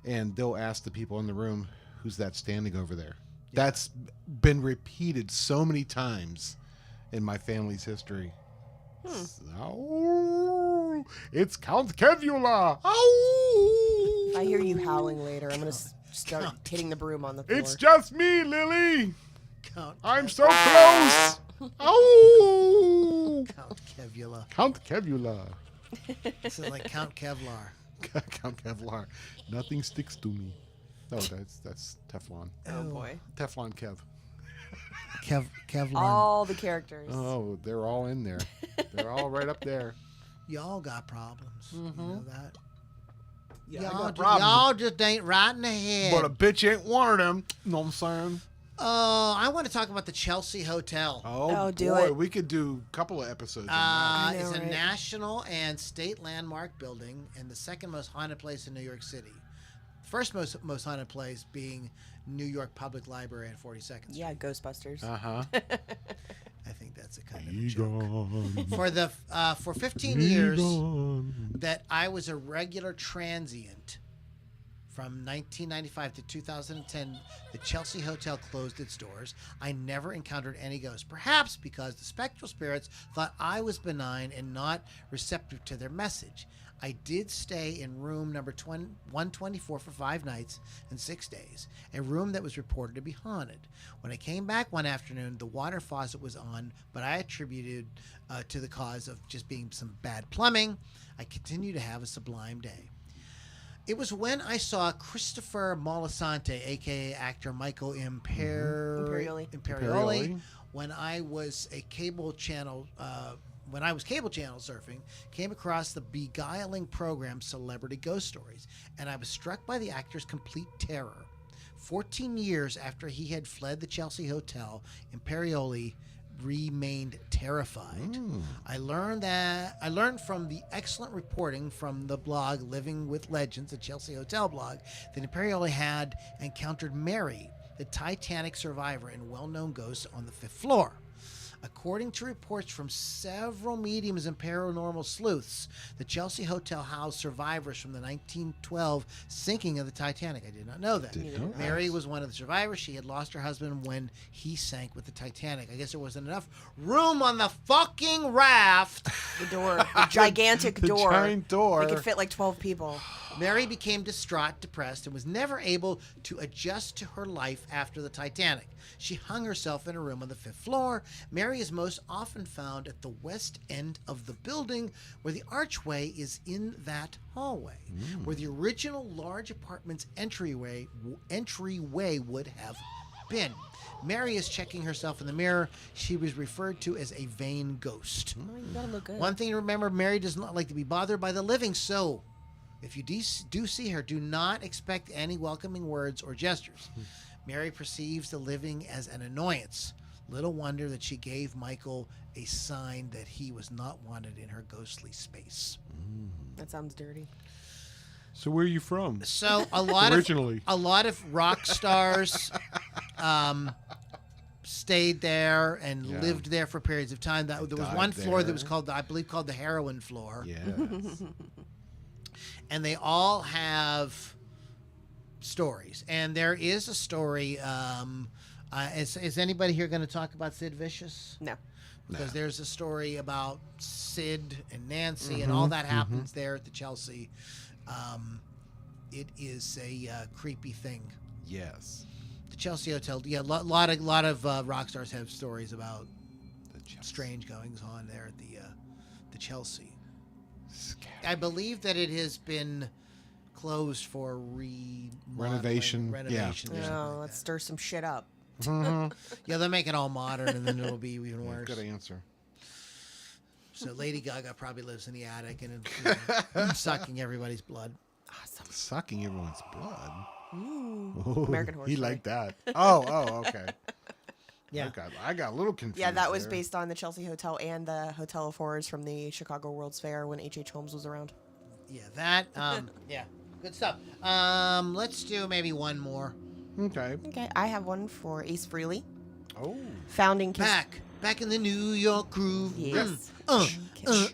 and they'll ask the people in the room, who's that standing over there? Yeah. That's been repeated so many times in my family's history. Oh, it's Count Kevula. Oh! If I hear you howling later, I'm going to start hitting the broom on the floor. It's just me, Lily. I'm so Ah! close. Oh! Count Kevula. Count Kevula. This is like Count Kevlar. Count Kevlar. Nothing sticks to me. No, that's Teflon. Oh boy. Teflon Kev. Kevlar. All the characters. Oh, they're all in there. They're all right up there. Y'all got problems. You know that? Yeah, Y'all just ain't right in the head. But a bitch ain't one of them. Know what I'm saying? I want to talk about the Chelsea Hotel. Oh do boy, it. we could do a couple of episodes on that. It's a right? national and state landmark building and the second most haunted place in New York City. First most haunted place being New York Public Library at 42nd Street. Yeah, Ghostbusters. Uh-huh. I think that's a kind of a joke. For 15 years that I was a regular transient, from 1995 to 2010, the Chelsea Hotel closed its doors. I never encountered any ghosts, perhaps because the spectral spirits thought I was benign and not receptive to their message. I did stay in room number 124 for 5 nighs and 6 days, a room that was reported to be haunted. When I came back one afternoon, the water faucet was on, but I attributed to the cause of just being some bad plumbing. I continue to have a sublime day. It was when I saw Christopher Moltisanti, a.k.a. actor Michael Imperioli, when I was cable channel surfing, came across the beguiling program Celebrity Ghost Stories, and I was struck by the actor's complete terror. 14 years after he had fled the Chelsea Hotel, Imperioli remained terrified. I learned from the excellent reporting from the blog Living with Legends, the Chelsea Hotel blog, that Imperioli had encountered Mary, the Titanic survivor and well-known ghost on the 5th floor. According to reports from several mediums and paranormal sleuths, the Chelsea Hotel housed survivors from the 1912 sinking of the Titanic. I did not know that. Mary was one of the survivors. She had lost her husband when he sank with the Titanic. I guess there wasn't enough room on the fucking raft. The door. The gigantic door. Giant door. It could fit like 12 people. Mary became distraught, depressed, and was never able to adjust to her life after the Titanic. She hung herself in a room on the 5th floor. Mary is most often found at the west end of the building, where the archway is in that hallway, where the original large apartment's entryway would have been. Mary is checking herself in the mirror. She was referred to as a vain ghost. Oh, you gotta look good. One thing to remember, Mary does not like to be bothered by the living, so if you do see her, do not expect any welcoming words or gestures. Mary perceives the living as an annoyance. Little wonder that she gave Michael a sign that he was not wanted in her ghostly space. That sounds dirty. So where are you from? So a lot of rock stars stayed there and lived there for periods of time. There was one floor that was called the heroin floor. Yeah. And they all have stories. And there is a story. Is anybody here going to talk about Sid Vicious? No. Because there's a story about Sid and Nancy and all that happens there at the Chelsea. It is a creepy thing. Yes. The Chelsea Hotel. Yeah, a lot of rock stars have stories about strange goings on there at the Chelsea. I believe that it has been closed for renovation. Yeah. Oh, let's stir some shit up. Yeah, they'll make it all modern, and then it'll be even worse. Good answer. So Lady Gaga probably lives in the attic and sucking everybody's blood. Awesome. Sucking everyone's blood. Ooh. American Horror He Story. liked that. Oh, okay. Yeah. I got a little confused. Yeah, that was there. based on the Chelsea Hotel and the Hotel of Horrors from the Chicago World's Fair when H.H. Holmes was around. Yeah, that. Yeah, good stuff. Let's do maybe one more. Okay. Okay, I have one for Ace Frehley. Oh. Founding Kiss. Back in the New York groove. Yes.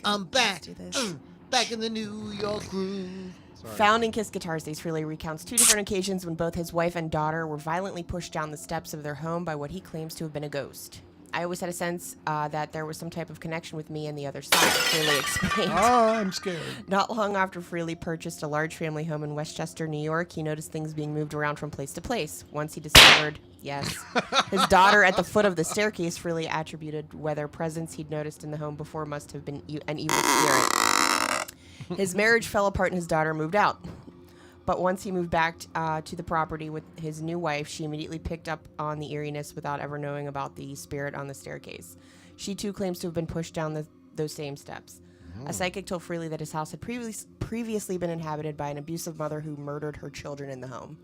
I'm back. do this. Back in the New York groove. Sorry. Founding Kiss guitarist Ace Frehley recounts 2 different occasions when both his wife and daughter were violently pushed down the steps of their home by what he claims to have been a ghost. I always had a sense that there was some type of connection with me and the other side, Frehley explained. Oh, I'm scared. Not long after Frehley purchased a large family home in Westchester, New York, he noticed things being moved around from place to place. Once he discovered, yes, his daughter at the foot of the staircase, Frehley attributed whether presence he'd noticed in the home before must have been an evil spirit. His marriage fell apart and his daughter moved out. But once he moved back to the property with his new wife, she immediately picked up on the eeriness without ever knowing about the spirit on the staircase. She too claims to have been pushed down those same steps. A psychic told Frehley that his house had previously been inhabited by an abusive mother who murdered her children in the home.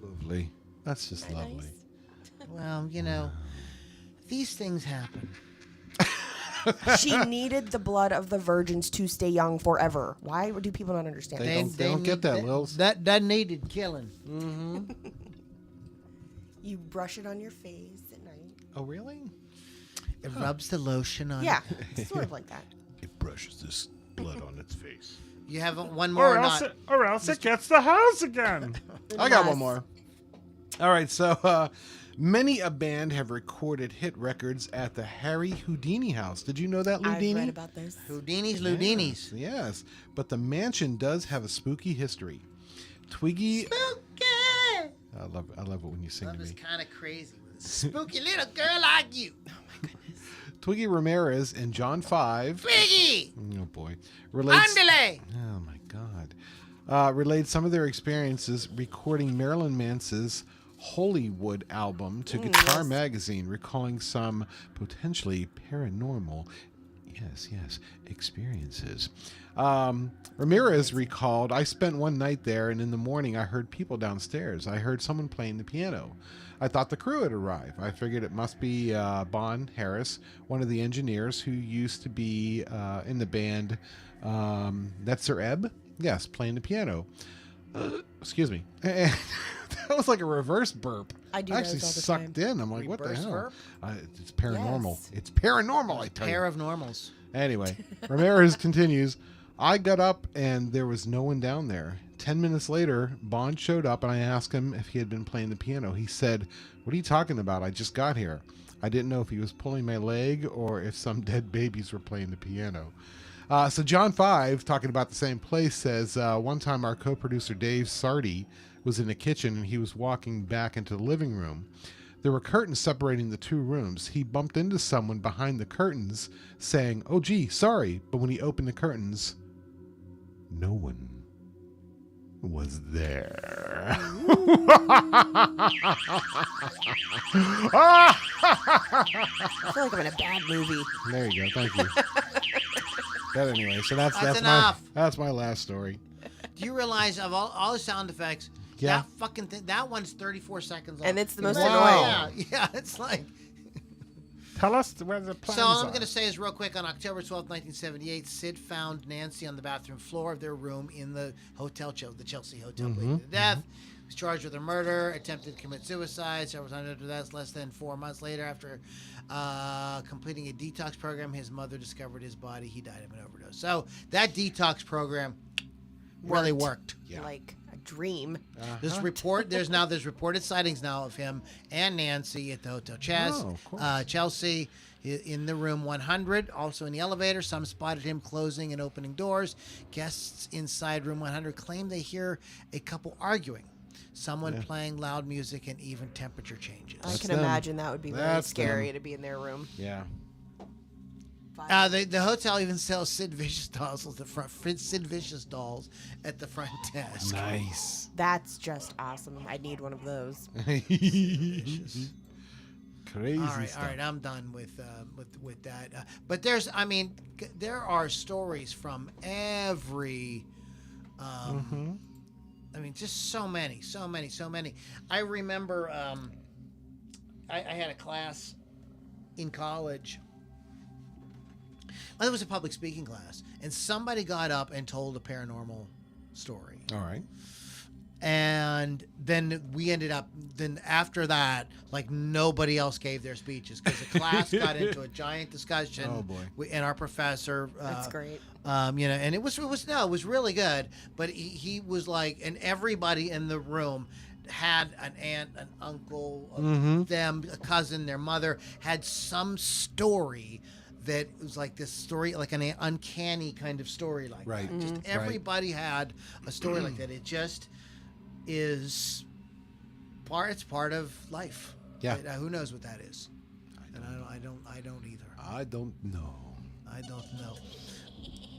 Lovely. That's just lovely. Nice. Well, you know, these things happen. She needed the blood of the virgins to stay young forever. Why do people not understand They that? don't get that, Lils. That needed killing. You brush it on your face at night. Oh, really? It rubs the lotion on. Yeah, sort of like that. It brushes this blood on its face. You have one more. Or else it gets the house again. I got one more. All right, so many a band have recorded hit records at the Harry Houdini house. Did you know that, Loudini? I've read about this. Houdinis. Yes, but the mansion does have a spooky history. Twiggy, Spooky. I love it when you sing Love to is me. kind of crazy. With a spooky little girl like you. Twiggy Ramirez and John Five. Twiggy. Oh boy, relates. Andale. Oh my God, relayed some of their experiences recording Marilyn Manson's Hollywood album to Guitar Magazine, recalling some potentially paranormal, yes, experiences. Ramirez recalled, I spent one night there, and in the morning I heard people downstairs. I heard someone playing the piano. I thought the crew had arrived. I figured it must be Bon Harris, one of the engineers who used to be in the band. That's Sir Ebb? Yes, playing the piano. Excuse me. That was like a reverse burp. I do I those actually all the sucked time. in. I'm like, what the Reverse hell? burp? It's paranormal. Yes. It's paranormal, I tell you. Pair of normals. Anyway, Ramirez continues, I got up and there was no one down there. 10 minutes later, Bond showed up and I asked him if he had been playing the piano. He said, what are you talking about? I just got here. I didn't know if he was pulling my leg or if some dead babies were playing the piano. So John Five, talking about the same place, says, one time our co-producer Dave Sardi was in the kitchen and he was walking back into the living room. There were curtains separating the two rooms. He bumped into someone behind the curtains saying, oh, gee, sorry. But when he opened the curtains, no one was there. I feel like I'm in a bad movie. There you go. Thank you. But anyway, so that's enough. That's my last story. Do you realize of all the sound effects, Yeah. that fucking thing, that one's 34 seconds long. And it's the most Wow. annoying. Yeah, it's like. Tell us where the plans So all I'm are. going to say is real quick, on October 12th, 1978, Sid found Nancy on the bathroom floor of their room in the hotel, the Chelsea Hotel, bleeding to death. He was charged with a murder, attempted to commit suicide. Several times after that, less than 4 months later, after completing a detox program, his mother discovered his body. He died of an overdose. So that detox program really worked. Yeah. Like a dream. There's reported sightings now of him and Nancy at the Hotel Oh, cool. Chelsea in the room 100, also in the elevator. Some spotted him closing and opening doors. Guests inside room 100 claim they hear a couple arguing, someone playing loud music, and even temperature changes. I can them. imagine that would be very That's scary them. to be in their room. Yeah. The hotel even sells Sid Vicious dolls at the front. Sid Vicious dolls at the front desk. Nice. That's just awesome. I need one of those. Crazy All right, stuff. all right. I'm done with that. But there are stories from every. I mean, just so many. I remember I had a class in college. Well, it was a public speaking class, and somebody got up and told a paranormal story. All right. And then we ended up, after that, like nobody else gave their speeches because the class got into a giant discussion. Oh, boy. And our professor. That's great. And it was really good. But he was like, and everybody in the room had an aunt, an uncle, them, a cousin, their mother had some story that was like this story, like an uncanny kind of story like Right. that. Just everybody had a story like that. It just is it's part of life. Yeah. Who knows what that is? And I don't either. I don't know. I don't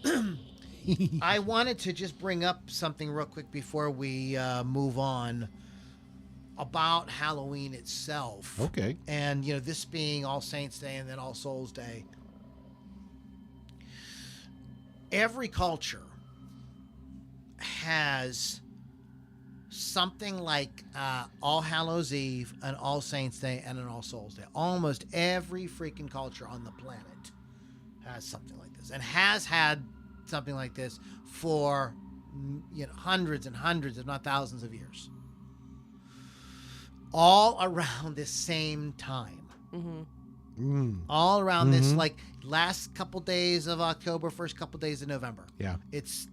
know. I wanted to just bring up something real quick before we move on about Halloween itself. Okay. And this being All Saints Day and then All Souls Day. Every culture has something like All Hallows Eve, an All Saints Day, and an All Souls Day. Almost every freaking culture on the planet has something like this, and has had something like this for hundreds and hundreds, if not thousands of years. All around this same time. All around this, like last couple days of October, first couple days of November. Yeah. It's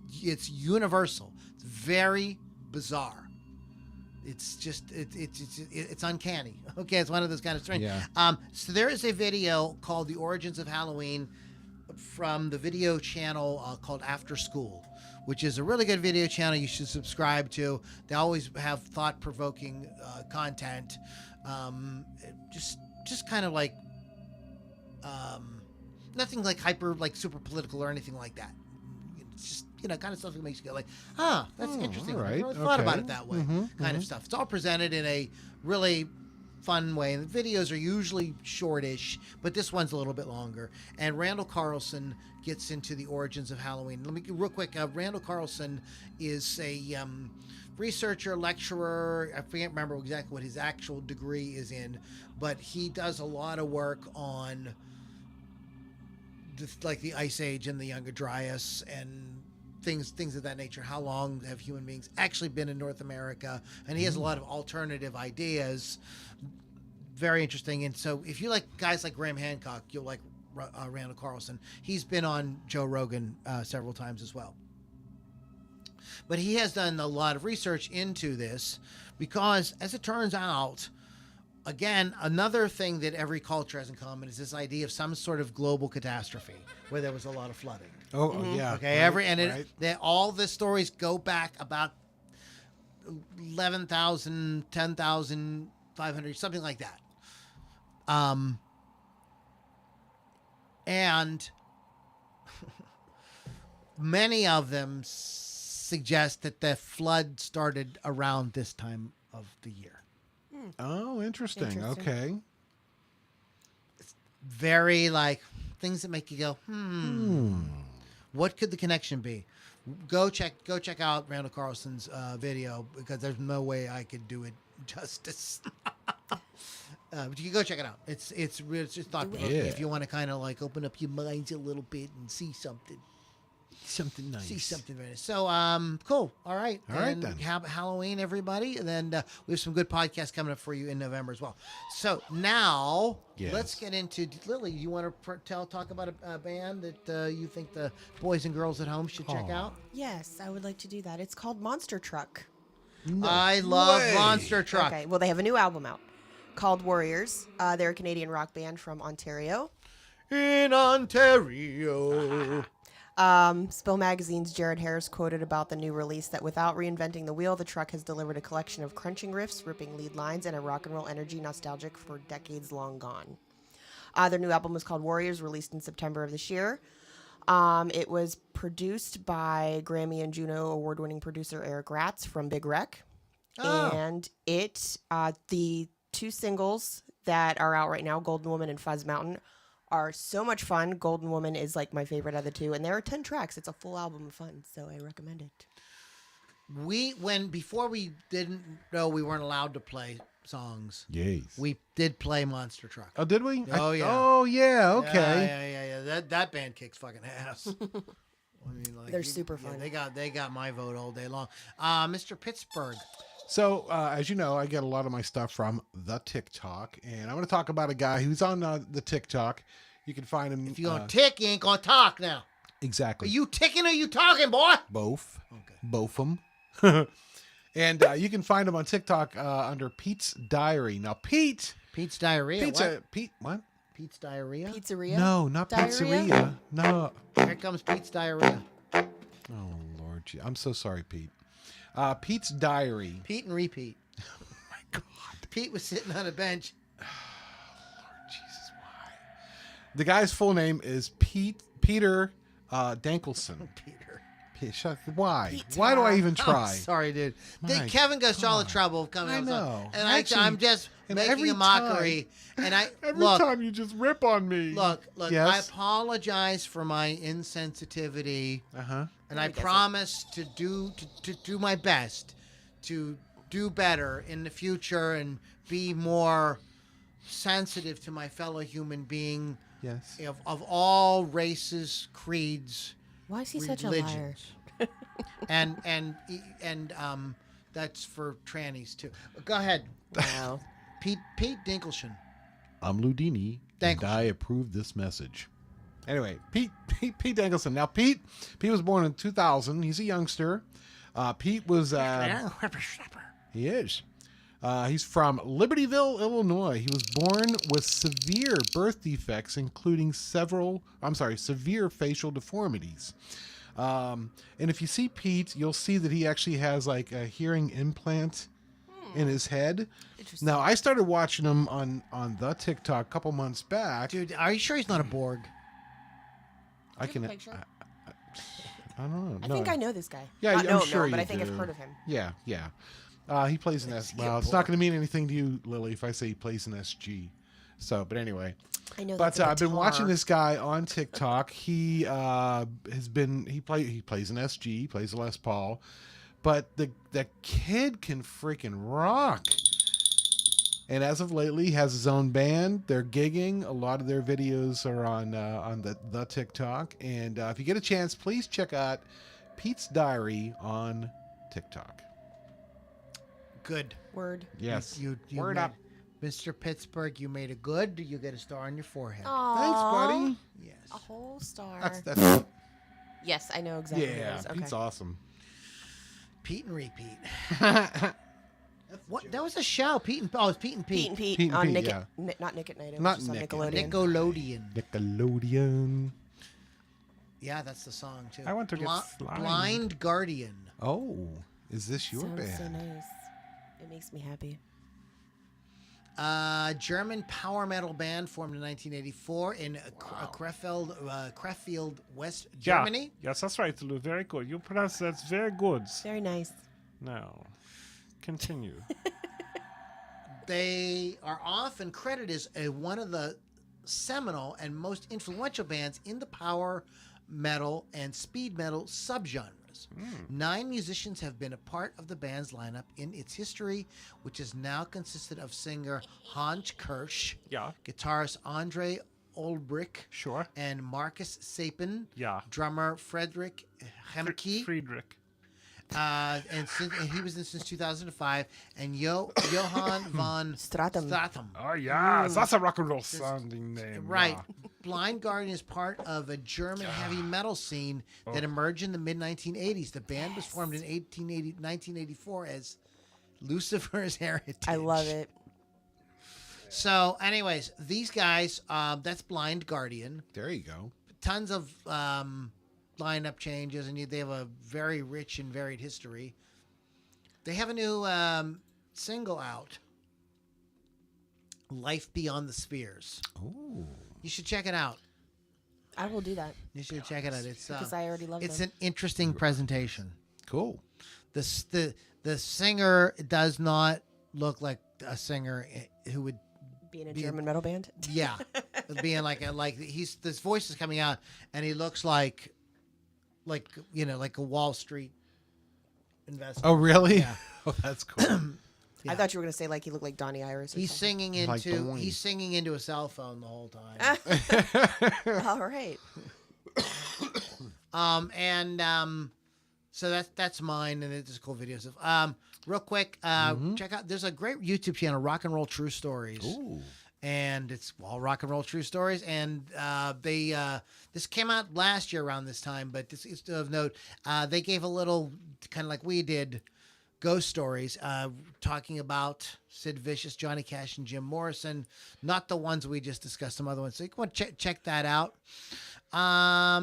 universal. It's very bizarre. It's just it's uncanny. Okay, it's one of those kind of strange. Yeah. So there is a video called "The Origins of Halloween" from the video channel called After School, which is a really good video channel you should subscribe to. They always have thought-provoking content. Just kind of like nothing like super political or anything like that. It's just kind of stuff that makes you go like, that's interesting. all right. I never really thought about Okay. it that way. Kind of stuff. It's all presented in a really fun way, and the videos are usually shortish, but this one's a little bit longer. And Randall Carlson gets into the origins of Halloween. Let me real quick. Randall Carlson is a researcher, lecturer. I can't remember exactly what his actual degree is in, but he does a lot of work on like the Ice Age and the Younger Dryas and things of that nature. How long have human beings actually been in North America? And he has a lot of alternative ideas. Very interesting. And so if you like guys like Graham Hancock, you'll like Randall Carlson. He's been on Joe Rogan several times as well. But he has done a lot of research into this because, as it turns out, again, another thing that every culture has in common is this idea of some sort of global catastrophe where there was a lot of flooding. Oh, yeah. Okay, Right. all the stories go back about 11,000, 10,500, something like that. And many of them suggest that the flood started around this time of the year. Oh, interesting. Okay. Very like things that make you go, what could the connection be? Go check out Randall Carlson's video because there's no way I could do it justice. But you can go check it out. It's just thought provoking if you want to kind of like open up your minds a little bit and see something. Something nice. See something very nice. So, cool. All right. All right, and then. Have Halloween, everybody. And then we have some good podcasts coming up for you in November as well. So now let's get into Lily. You want to talk about a band that you think the boys and girls at home should check out? Yes, I would like to do that. It's called Monster Truck. I love Monster Truck. Okay, well, they have a new album out called Warriors. They're a Canadian rock band from Ontario. In Ontario. Spill Magazine's Jared Harris quoted about the new release that without reinventing the wheel, the truck has delivered a collection of crunching riffs, ripping lead lines, and a rock and roll energy nostalgic for decades long gone. Their new album was called Warriors, released in September of this year. It was produced by Grammy and Juno award-winning producer Eric Ratz from Big Wreck. Oh. And the two singles that are out right now, Golden Woman and Fuzz Mountain, are so much fun. Golden Woman is like my favorite of the two, and there are 10 tracks. It's a full album of fun, so I recommend it. Before we didn't know we weren't allowed to play songs, Yes. we did play Monster Truck. Oh, did we? Oh, yeah. Oh, yeah. Okay. Yeah. That band kicks fucking ass. I mean, like, They're super fun. They got my vote all day long. Mr. Pittsburgh. So, as you know, I get a lot of my stuff from the TikTok, and I'm going to talk about a guy who's on the TikTok. You can find him. If you gonna tick, you ain't gonna talk now. Exactly. Are you ticking or you talking, boy? Both. Okay. Both of them. And you can find him on TikTok under Pete's Diary. Now, Pete's diarrhea. Pete, what? Pete's diarrhea. Pizzeria? No, not Diarrhea? pizzeria. No. Here comes Pete's diarrhea. Oh, Lord. I'm so sorry, Pete. Pete's Diary. Pete and repeat. Oh, my God. Pete was sitting on a bench. Lord Jesus, why? The guy's full name is Peter Dankelson. Peter. Why? Peter. Why do I even I'm try? sorry, dude. My Kevin goes to all the trouble of coming I up with know. something. And Actually, I'm just and making every a mockery. And Every time you just rip on me. Look, Yes? I apologize for my insensitivity. Uh-huh. And I he doesn't. promise to do my best to do better in the future and be more sensitive to my fellow human being Yes. of all races, creeds, Why is he such a liar? religions, and that's for trannies too. Go ahead, Wow. Pete Dinkleshin. I'm Loudini, and Dankelson. I approve this message. Anyway, Pete Dankelson. Now, Pete was born in 2000. He's a youngster. Pete was he is. He's from Libertyville, Illinois. He was born with severe birth defects, including severe facial deformities. And if you see Pete, you'll see that he actually has like a hearing implant in his head. Interesting. Now, I started watching him on the TikTok a couple months back. Dude, are you sure he's not a Borg? I can. Picture. I don't know. I think I know this guy. Yeah, Not I'm know him, sure but you I think do. I've heard of him. Yeah. He plays in S. Well, it's not going to mean anything to you, Lily, if I say he plays in SG. So, but anyway. I know. But that's a I've been watching guitar. this guy on TikTok. He plays in SG, he plays Les Paul, but the kid can freaking rock. And as of lately, he has his own band. They're gigging. A lot of their videos are on the TikTok. And if you get a chance, please check out Pete's Diary on TikTok. Good. Word. Yes. You Word made- up. Mr. Pittsburgh, you made it good. You get a star on your forehead. Thanks, buddy. Yes. A whole star. That's Yes, I know exactly. What yeah. it is. Okay. Pete's awesome. Pete and repeat. What? That was a show. Pete and Pete and Pete. Pete, Pete and on Pete, Nick yeah. not Nick at Night. It was Not just on Nick. Nickelodeon. Nickelodeon. Nickelodeon. Yeah, that's the song too. I want to get slimed. Blind Guardian. Oh, is this your Sounds band? so nice. It makes me happy. German power metal band formed in 1984 in Krefeld, West Germany. Yeah. Yes, that's right, Lou. Very good. You pronounce that's very good. Very nice. Now, continue. They are often credited as one of the seminal and most influential bands in the power metal and speed metal subgenres. 9 musicians have been a part of the band's lineup in its history, which has now consisted of singer Hans Kirsch, Yeah. guitarist Andre Olbrich, Sure. and Marcus Sapin, Yeah. drummer Frederick Hemke, Friedrich. and he was in since 2005, and Johann von Stratum. Oh, yeah. That's a rock and roll sounding name. Right. Yeah. Blind Guardian is part of a German heavy metal scene that emerged in the mid-1980s. The band was formed in 1984 as Lucifer's Heritage. I love it. So, anyways, these guys, that's Blind Guardian. There you go. Tons of lineup changes, and they have a very rich and varied history. They have a new single out, Life Beyond the Spheres. Oh. You should check it out. I will do that You should check it out. It's because I already love it's them. an interesting presentation. Cool. The singer does not look like a singer who would Being a German metal band. Yeah, being like this voice is coming out, and he looks like like a Wall Street investor. Oh, really? Yeah. Oh, that's cool. Yeah. I thought you were gonna say like he looked like Donnie Iris. Or He's something. singing Like into Boing. he's singing into a cell phone the whole time. All right. So that's mine, and it's cool videos of. Real quick, check out. There's a great YouTube channel, Rock and Roll True Stories. Ooh. And it's all rock and roll true stories. And they this came out last year around this time, but this is of note. They gave a little kind of like we did, ghost stories, talking about Sid Vicious, Johnny Cash, and Jim Morrison. Not the ones we just discussed. Some other ones. So you can check that out.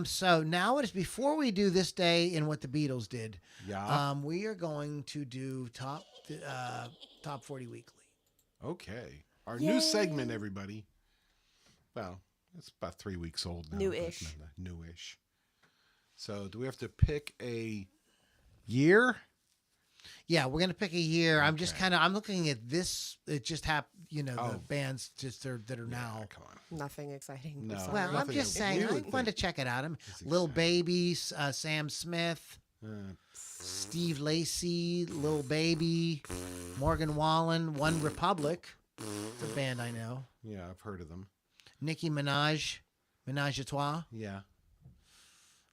So now it is before we do this day and what the Beatles did. Yeah. We are going to do top 40 weekly. Okay. Our new segment, everybody. Well, it's about 3 weeks old now. New-ish. but Newish. So, do we have to pick a year? Yeah, we're gonna pick a year. I'm just Okay. I'm looking at this. It just happened. The Oh. bands that are now. Come on. Nothing exciting. No. Sorry. Well, I'm Nothing just that saying. we I would wanted to think check it out. is Lil exciting. Baby, Sam Smith, Steve Lacy, Lil Baby, Morgan Wallen, One Republic. It's a band I know. Yeah, I've heard of them. Nicki Minaj, Menage a Trois, Yeah.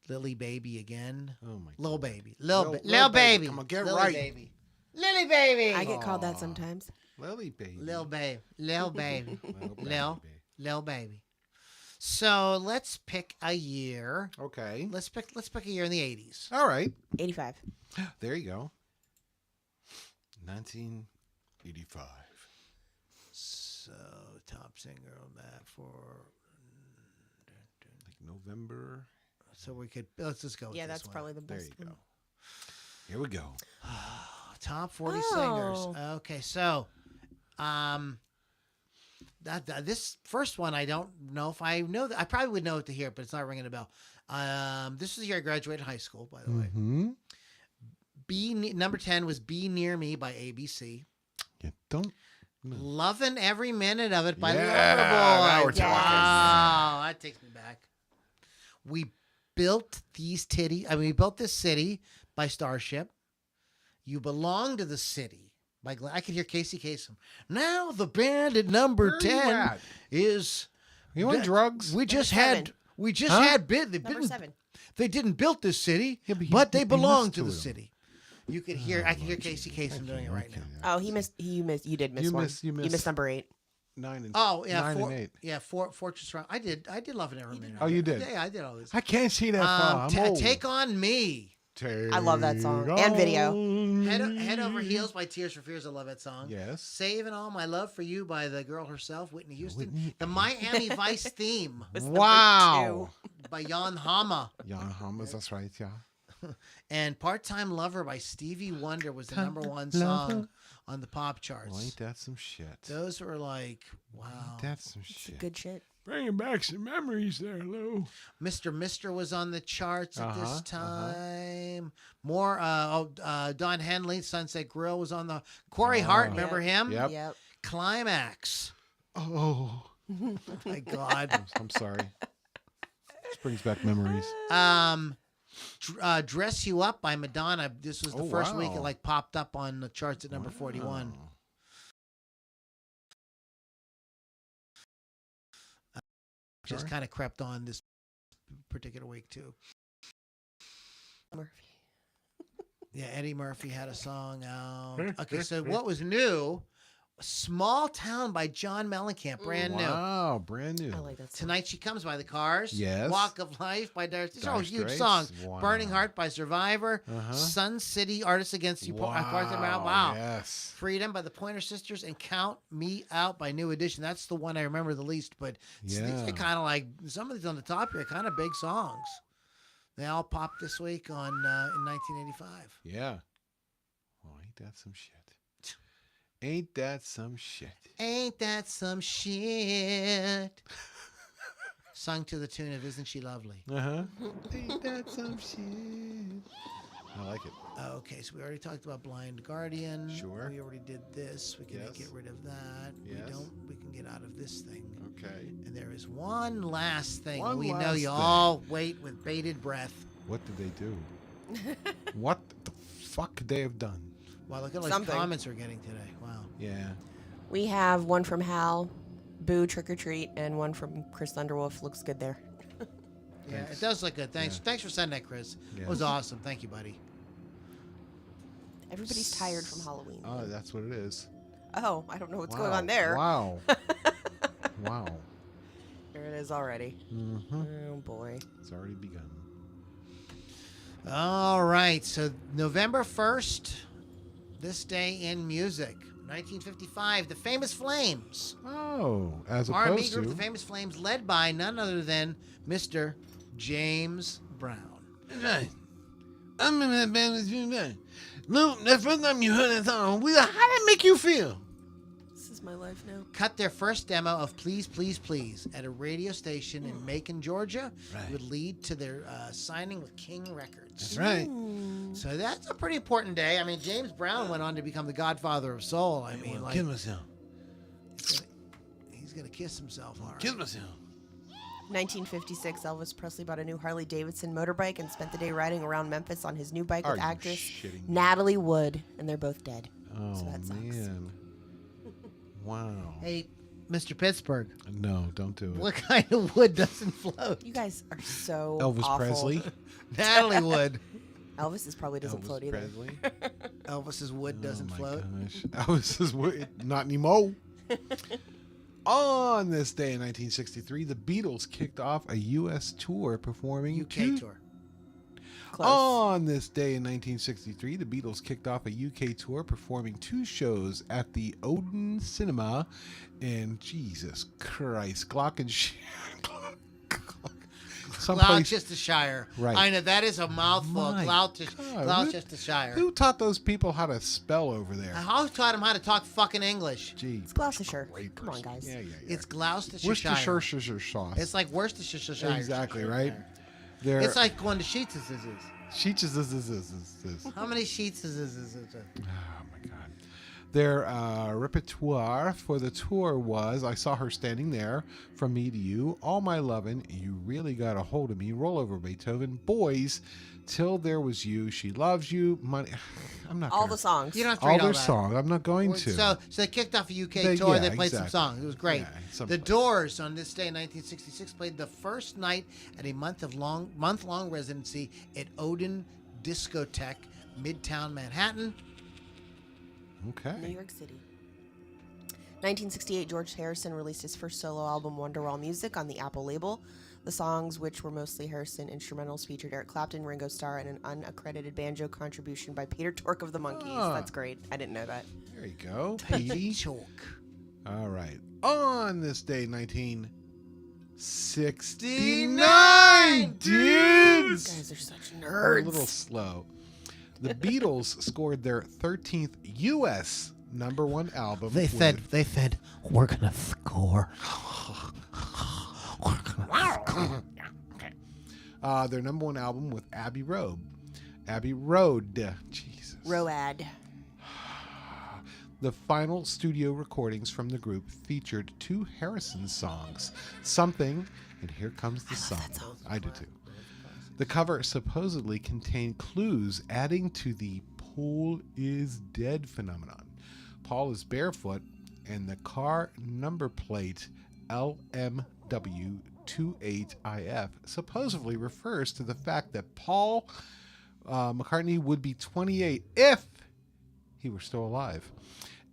Lily Baby again. Oh my. Lil Baby, Lil Lil Baby. Come on, get Lily right. Baby. Lily Baby. I get called that sometimes. Lily baby. Lil Baby. Lil Baby. Lil baby. Lil Baby. So let's pick a year. Okay. Let's pick a year in the 80s. All right. 85. There you go. 1985. So top singer on that for. Like November. So let's just go. With Yeah, this that's one. probably the There best. you go. one. Here we go. Top 40 Oh. singers. Okay, so this first one I don't know if I know that I probably would know it to hear, but it's not ringing a bell. This is the year I graduated high school, by the way. Mm-hmm. Number 10 was "Be Near Me" by ABC. You don't. "Loving Every Minute of It" by Yeah, Loverboy. now we're talking. Wow, that takes me back. We built these we built this city by Starship. "You Belong to the City" by Glenn. I could hear Casey Kasem. Now the band at number Where are you 10 at? is. You on drugs? We just seven. had. We just Huh? had. Number 7. They didn't build this city, Yeah, but but they he belong must to to the them. city. You could hear. I can hear Casey Kasem doing it right now. Oh, you missed. You did miss You one. missed- you You missed- missed number 8. 9 and Oh yeah, 9 and 8. Yeah, Fortress Round. I did Love It Every Minute. Oh, you did? Yeah, I did all this. I can't see that far. I'm old. Take on Me. I love that song. And video. Head Over Heels by Tears for Fears. I love that song. Yes. Saving All My Love for You by the girl herself, Whitney Houston. Whitney The Miami Vice theme Was number Wow. 2. by Jan Hammer. Jan Hammers, that's right, yeah. And Part-Time Lover by Stevie Wonder was the number 1 Lover. song on the pop charts. Well, ain't that some shit? Those were like, wow. That's some shit. Good shit. Bringing back some memories there, Lou. Mr. was on the charts at this Uh-huh, time. More, Don Henley, Sunset Grill was on the. Corey Hart, remember him? Yep. Yep. Climax. Oh, My God. I'm sorry. This brings back memories. Dress You Up by Madonna. This was the Oh, first week wow. it popped up on the charts at number 41. Wow. Just Sorry? kind of crept on this particular week too. Murphy. Yeah, Eddie Murphy had a song out. Okay, so what was new? Small Town by John Mellencamp, brand new. Wow, brand new. I like that song. Tonight She Comes by The Cars. Yes. Walk of Life by Dire. These are all Dire huge Straits. songs. Wow. Burning Heart by Survivor. Uh-huh. Sun City, Artists Against You. Wow. Wow. Yes. Freedom by the Pointer Sisters and Count Me Out by New Edition. That's the one I remember the least, but these Yeah. are kind of like, some of these on the top here are kind of big songs. They all popped this week in 1985. Yeah. Well, ain't that some shit? Ain't that some shit? Ain't that some shit? Sung to the tune of Isn't She Lovely? Uh-huh. Ain't that some shit? I like it. Okay, so we already talked about Blind Guardian. Sure. We already did this. We can Yes. get rid of that. Yes. We can get out of this thing. Okay. And there is one last thing. One We know last you thing. all wait with bated breath. What did they do? What the fuck could they have done? Wow, look at all these Something. comments we're getting today. Wow. Yeah. We have one from Hal, Boo Trick or Treat, and one from Chris Thunderwolf. Looks good there. Yeah, it does look good. Thanks. Yeah. Thanks for sending that, Chris. Yeah. It was awesome. Thank you, buddy. Everybody's tired from Halloween. Oh, that's what it is. Oh, I don't know what's Wow. going on there. Wow. Wow. There it is already. Mm-hmm. Oh boy. It's already begun. All right. So November 1st, this day in music. 1955, The Famous Flames. Oh, as R&B opposed group, to The Famous Flames, led by none other than Mr. James Brown. Right. I remember that band with you, man. No, the first time you heard that song, how did it make you feel? This is my life now. Cut their first demo of Please, Please, Please at a radio station in Macon, Georgia. Right. Would lead to their signing with King Records. That's right. So that's a pretty important day. I mean, James Brown went on to become the godfather of soul. I mean, like, Kill myself. he's going to kiss himself, all right. Kill myself. 1956, Elvis Presley bought a new Harley Davidson motorbike and spent the day riding around Memphis on his new bike Are with you actress shitting me? Natalie Wood, and they're both dead. Oh, So that sucks. man. Wow. Hey, Mr. Pittsburgh, No, don't do it. what kind of wood doesn't float? You guys are so Elvis awful. Presley. Natalie Wood. Elvis's probably doesn't Elvis float either. Presley. Elvis's wood doesn't Oh, my float. gosh. Elvis's wood. Not anymore. On this day in 1963, the Beatles kicked off a U.S. tour performing UK tour. Close. On this day in 1963, the Beatles kicked off a UK tour performing 2 shows at the Odeon Cinema in Jesus Christ, Glockenshire. Gloucestershire. Right. I know, that is a mouthful. My God, Gloucestershire. Who taught those people how to spell over there? Who taught him how to talk fucking English? Gee, It's Gloucestershire. great Come on, person. guys. Yeah. It's Gloucestershire. Worcestershire sauce. It's like Worcestershire. Exactly, right? They're It's like going to Sheets. sheets is. How many sheets is this? Oh my God. Their repertoire for the tour was I Saw Her Standing There, From Me to You, All My Lovin', You Really Got a Hold of Me, Roll Over Beethoven, Boys, Till There Was You, She Loves You, Money. I'm not All gonna, the songs. You don't have to all read their all that. songs. I'm not going to. So they kicked off a UK They- tour. yeah, They played some exactly. songs. It was great. Yeah, some The place. Doors on this day in 1966 played the first night at a month-long residency at Odeon Discotheque, Midtown Manhattan. Okay. New York City. 1968, George Harrison released his first solo album, Wonderwall Music, on the Apple label. The songs, which were mostly Harrison instrumentals, featured Eric Clapton, Ringo Starr, and an unaccredited banjo contribution by Peter Tork of the Monkees. Ah. That's great. I didn't know that. There you go. Petey. Chalk. All right. On this day, 1969, You dudes. guys are such We're a nerds. little slow. The Beatles scored their 13th U.S. #1 album. They said, we're going to score. Their #1 album with Abbey Road. Abbey Road. Jesus. Road. The final studio recordings from the group featured 2 Harrison songs, Something, and Here Comes the Sun. that song. I do too. The cover supposedly contained clues adding to the Paul is dead phenomenon. Paul is barefoot, and the car number plate LMW28IF supposedly refers to the fact that Paul McCartney would be 28 if he were still alive.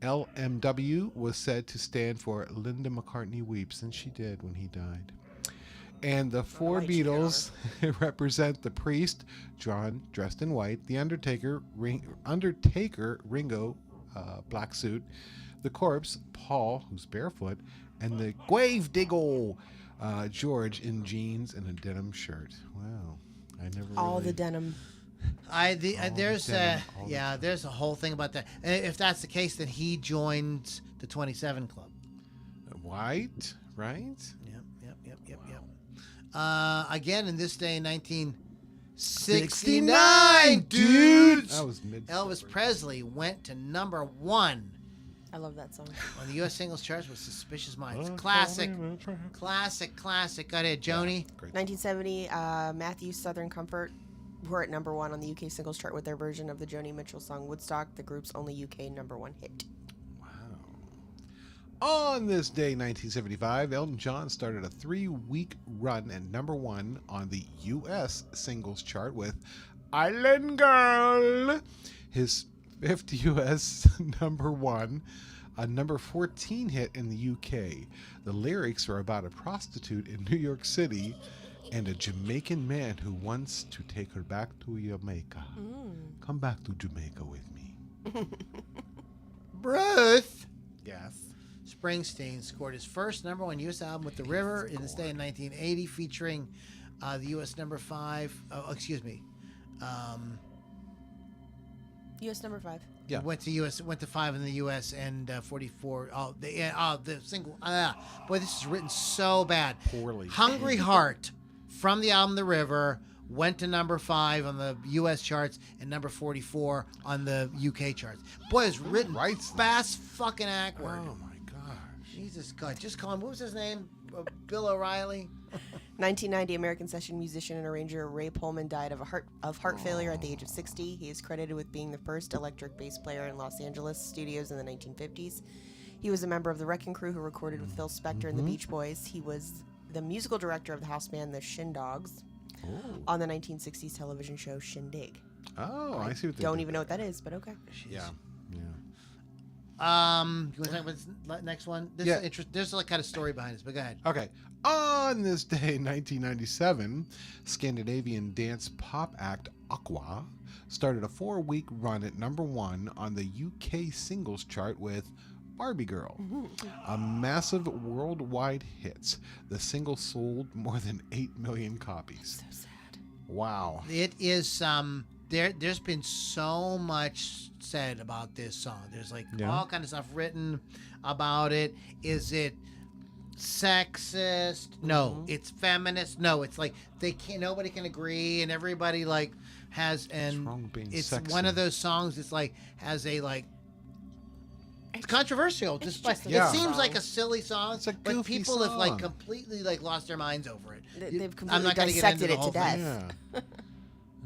LMW was said to stand for Linda McCartney Weeps, and she did when he died. And the 4 white Beatles represent the priest, John, dressed in white, the Undertaker, Ringo, black suit, the corpse, Paul, who's barefoot, and the grave digger, George, in jeans and a denim shirt. Wow, I never All really... the denim. There's denim, all the denim. there's a whole thing about that. And if that's the case, then he joined the 27 Club. White, right? Yep. Again, in this day in 1969, dudes, That was mid. Elvis Presley went to #1 I love that song. On the U.S. singles charts with Suspicious Minds. Classic. Classic. Go ahead, Joni. Great. 1970, Matthew's Southern Comfort were at number 1 on the UK singles chart with their version of the Joni Mitchell song Woodstock, the group's only UK number 1 hit. On this day, 1975, Elton John started a 3-week run at number 1 on the U.S. singles chart with Island Girl, his 5th U.S. number 1, a number 14 hit in the U.K. The lyrics are about a prostitute in New York City and a Jamaican man who wants to take her back to Jamaica. Come back to Jamaica with me. Bruce Yes. Springsteen scored his first number 1 U.S. album with The River in this day in 1980, featuring the U.S. number 5. US number 5. Yeah. Went to 5 in the U.S. and 44. The single. Boy, this is written so bad. Poorly. Hungry Heart from the album The River went to number 5 on the U.S. charts and number 44 on the U.K. charts. Boy, it's written fast fucking awkward. Oh my gosh. Jesus God, just call him. What was his name? Bill O'Reilly. 1990, American session musician and arranger Ray Pullman died of heart failure at the age of 60. He is credited with being the first electric bass player in Los Angeles studios in the 1950s. He was a member of the Wrecking Crew who recorded with Phil Spector and the Beach Boys. He was the musical director of the house band The Shindogs on the 1960s television show Shindig. Oh, I see what they Don't did even know there. what that is, but okay. Yeah. You want to talk about this next one? This Yeah. is interesting. There's like kind of story behind this, but go ahead. Okay. On this day, 1997, Scandinavian dance pop act Aqua started a 4-week run at number 1 on the UK singles chart with Barbie Girl, a massive worldwide hit. The single sold more than 8 million copies. So sad. Wow. It is there's been so much said about this song. There's like all kind of stuff written about it. Is it sexist? No. It's feminist? No. It's like nobody can agree, and everybody like has and wrong with being it's sexy? one of those songs that's like has a like it's controversial. It's Despite just a it song. seems like a silly song, It's a but goofy people have like song. completely like lost their minds over it. They've I'm completely not gonna get into dissected the it whole to thing. death. Yeah.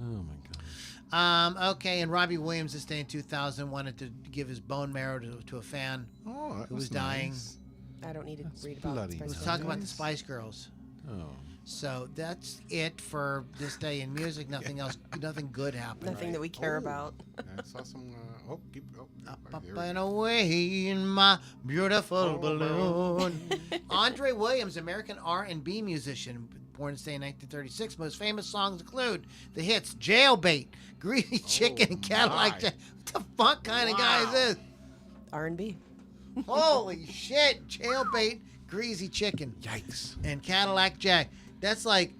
Oh my gosh. Okay, and Robbie Williams this day in 2000 wanted to give his bone marrow to a fan Oh, that who was was dying. nice. I don't need to That's read about bloody Spice Let's nice. Girls. talk about the Spice Girls. Oh. So that's it for this day in music. Nothing else, nothing good happened. Nothing that we care about. I saw some. Up there we and go. away in my beautiful balloon. Andre Williams, American R&B musician, born this day in 1936. Most famous songs include the hits "Jailbait," "Greasy Chicken," and "Cadillac my. Jack." What the fuck kind of guy is this? R&B. Holy shit! Jailbait, "Greasy Chicken," Yikes. and "Cadillac Jack." That's like,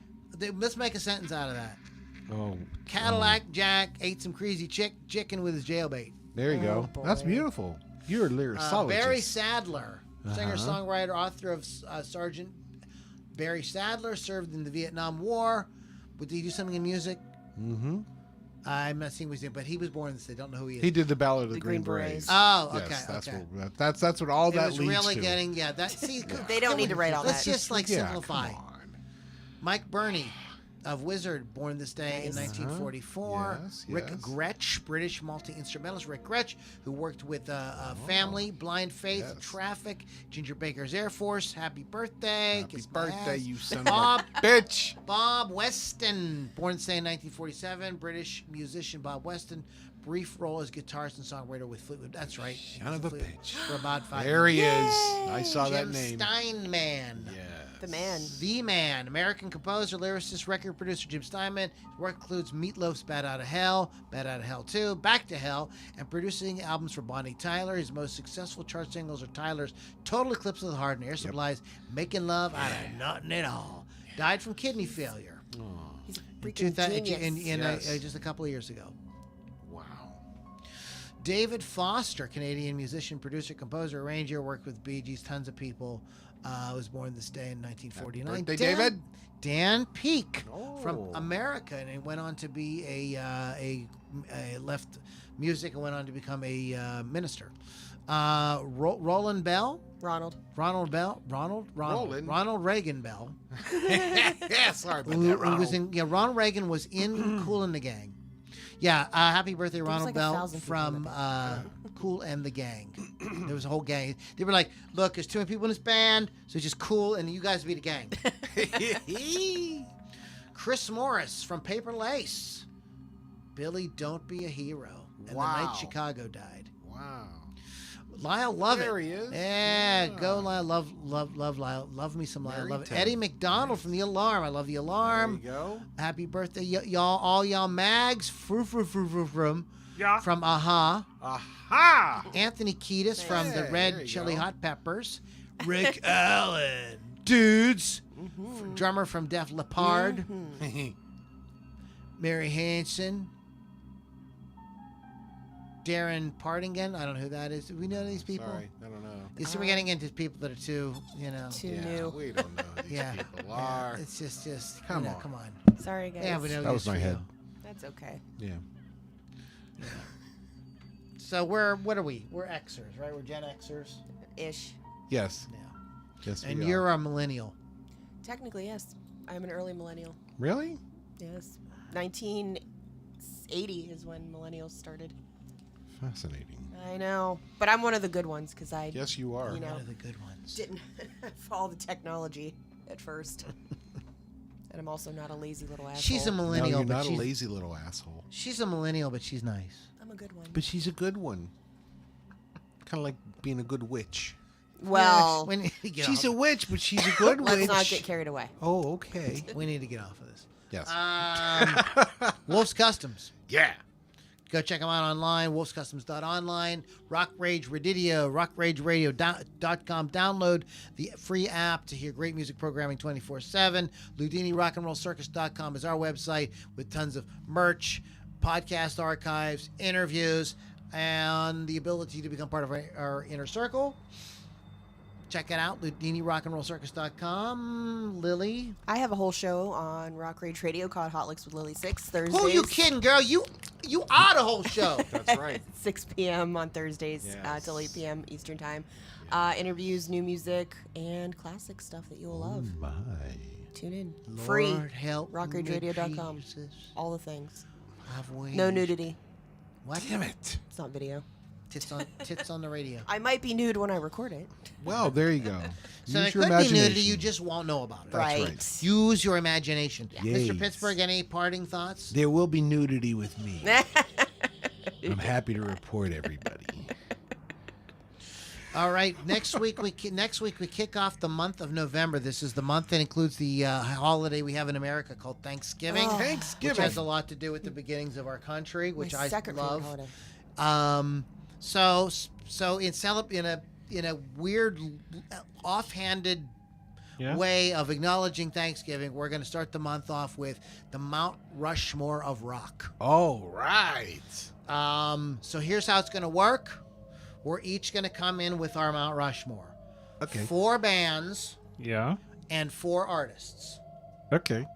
let's make a sentence out of that. Oh. Cadillac Jack ate some crazy chicken with his jailbait. There you go. boy. That's beautiful. You're a lyricist. Barry Sadler, singer-songwriter, author of Sergeant Barry Sadler, served in the Vietnam War. Did he do something in music? Mm-hmm. I'm not seeing what he's doing, but he was born in this. I don't know who he is. He did the Ballad of the The Green Green Berets. Berets. Oh, okay, Yes, that's okay. what that's what all It that was leads really to. getting that. See, They don't need to write all let's that. just like Yeah, simplify. come on. Mike Burney of Wizard, born this day in Nice. 1944. Yes, Rick yes. Gretsch, British multi-instrumentalist Rick Gretsch, who worked with Family, Blind Faith, Yes. Traffic, Ginger Baker's Air Force. Happy birthday. Happy Kiss my birthday, ass. you son Bob, of a bitch. Bob Weston, born this day in 1947. British musician Bob Weston. Brief role as guitarist and songwriter with Fleetwood. That's right. Son of a Fleetwood bitch. For about 5 There he years. is. I saw that Jim name. Steinman. Yes. The man. The Man, American composer, lyricist, record producer Jim Steinman. His work includes Meatloaf's Bad Out of Hell, Bad Out of Hell 2, Back to Hell, and producing albums for Bonnie Tyler. His most successful chart singles are Tyler's Total Eclipse of the Heart and Air Supply's Making Love Out of Nothing at All. Died from kidney failure He's a in freaking genius. in Yes. just a couple of years ago. Wow. David Foster, Canadian musician, producer, composer, arranger, worked with Bee Gees, tons of people. Was born this day in 1949. Birthday, David. Dan Peake from Oh. America, and he went on to be a left music and went on to become a minister. Roland Bell. Ronald. Ronald Reagan Bell. Yeah, sorry about Who that, was Ronald. Ronald Reagan was in Kool and the Gang. Yeah, happy birthday, was Ronald like Bell 1,000 people in from the Kool and the Gang. There was a whole gang. They were like, look, there's too many people in this band, so it's just Kool and you guys be the gang. Chris Morris from Paper Lace. Billy, don't be a hero. And the night Wow. Chicago died. Wow. Lyle Lovett. There he is. Yeah, Yeah. go Lyle. Love Lyle. Love me some Lyle. Love it. Barrington. Eddie McDonald from The Alarm. I love The Alarm. There you go. Happy birthday, y'all, all y'all mags. From Yeah. Aha. Aha! Anthony Kiedis from the Hey, Red there you Chili go. Hot Peppers. Rick Allen. Dudes. Mm-hmm. Drummer from Def Leppard. Mary Hansen. Darren Partington. I don't know who that is. Do we know these people? Sorry, I don't know. You see, we're getting into people that are too, Too Yeah, new. we don't know who these Yeah. people Yeah, are. it's just Come you know, on. come on. Sorry, guys. Yeah, we know That was this my for head. you. That's okay. Yeah. So what are we? We're Xers, right? We're Gen Xers. Ish. Yes. Yeah. Yes. And we you're are. a millennial. Technically, yes. I'm an early millennial. Really? Yes. 1980 is when millennials started. Fascinating. I know. But I'm one of the good ones because I Yes, you are. You know. One of the good ones. didn't follow the technology at first. And I'm also not a lazy little asshole. She's a No, millennial, you're but not a she's lazy little asshole. she's a millennial, but she's nice. I'm a good one. But she's a good one. Kind of like being a good witch. Well, we need to get She's off. a witch, but she's a good let's witch. not get carried away. Oh, okay. We need to get off of this. Yes. Wolf's Customs. yeah. Go check them out online, wolfscustoms.online, Rock Rage Radio, rockrageradio.com. Download the free app to hear great music programming 24/7. Loudini rockandrollcircus.com is our website with tons of merch, podcast archives, interviews, and the ability to become part of our inner circle. Check it out, LoudiniRockandRollCircus.com. Lily. I have a whole show on Rock Rage Radio called Hot Licks with Lily 6 Thursdays. Who you kidding, girl? You are the whole show. That's right. 6 p.m. on Thursdays Yes. till 8 p.m. Eastern Time. Interviews, new music, and classic stuff that you will love. My. Tune in. Free. Lord help me, rockrageradio.com. Jesus. All the things. Have ways. No nudity. What? Damn it. It's not video. Tits on the radio. I might be nude when I record it. Well, there you go. So there Use your could be nudity, imagination. you just won't know about it. That's right. Use your imagination. Yes. Mr. Pittsburgh, any parting thoughts? There will be nudity with me. I'm happy to report, everybody. All right. Next week we kick off the month of November. This is the month that includes the holiday we have in America called Thanksgiving. Oh. Which has a lot to do with the beginnings of our country, which My I second favorite love. holiday. So in a weird, offhanded Yeah. way of acknowledging Thanksgiving, we're going to start the month off with the Mount Rushmore of rock. All right. So here's how it's going to work. We're each going to come in with our Mount Rushmore. Okay. 4 bands Yeah. and 4 artists. Okay.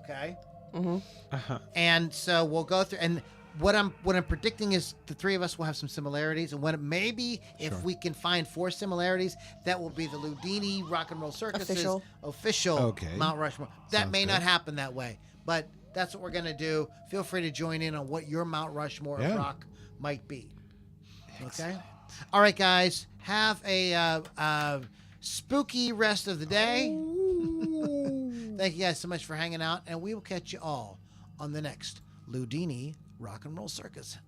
Okay. Mm-hmm. Uh-huh. And so we'll go through, and what I'm predicting is the 3 of us will have some similarities, and maybe if we can find 4 similarities, that will be the Loudini Rock and Roll Circus's official Okay. Mount Rushmore. That Sounds may good. not happen that way, but that's what we're gonna do. Feel free to join in on what your Mount Rushmore of Yeah. rock might be. Okay. All right, guys. Have a spooky rest of the day. Thank you guys so much for hanging out, and we will catch you all on the next Loudini Rock and Roll Circus.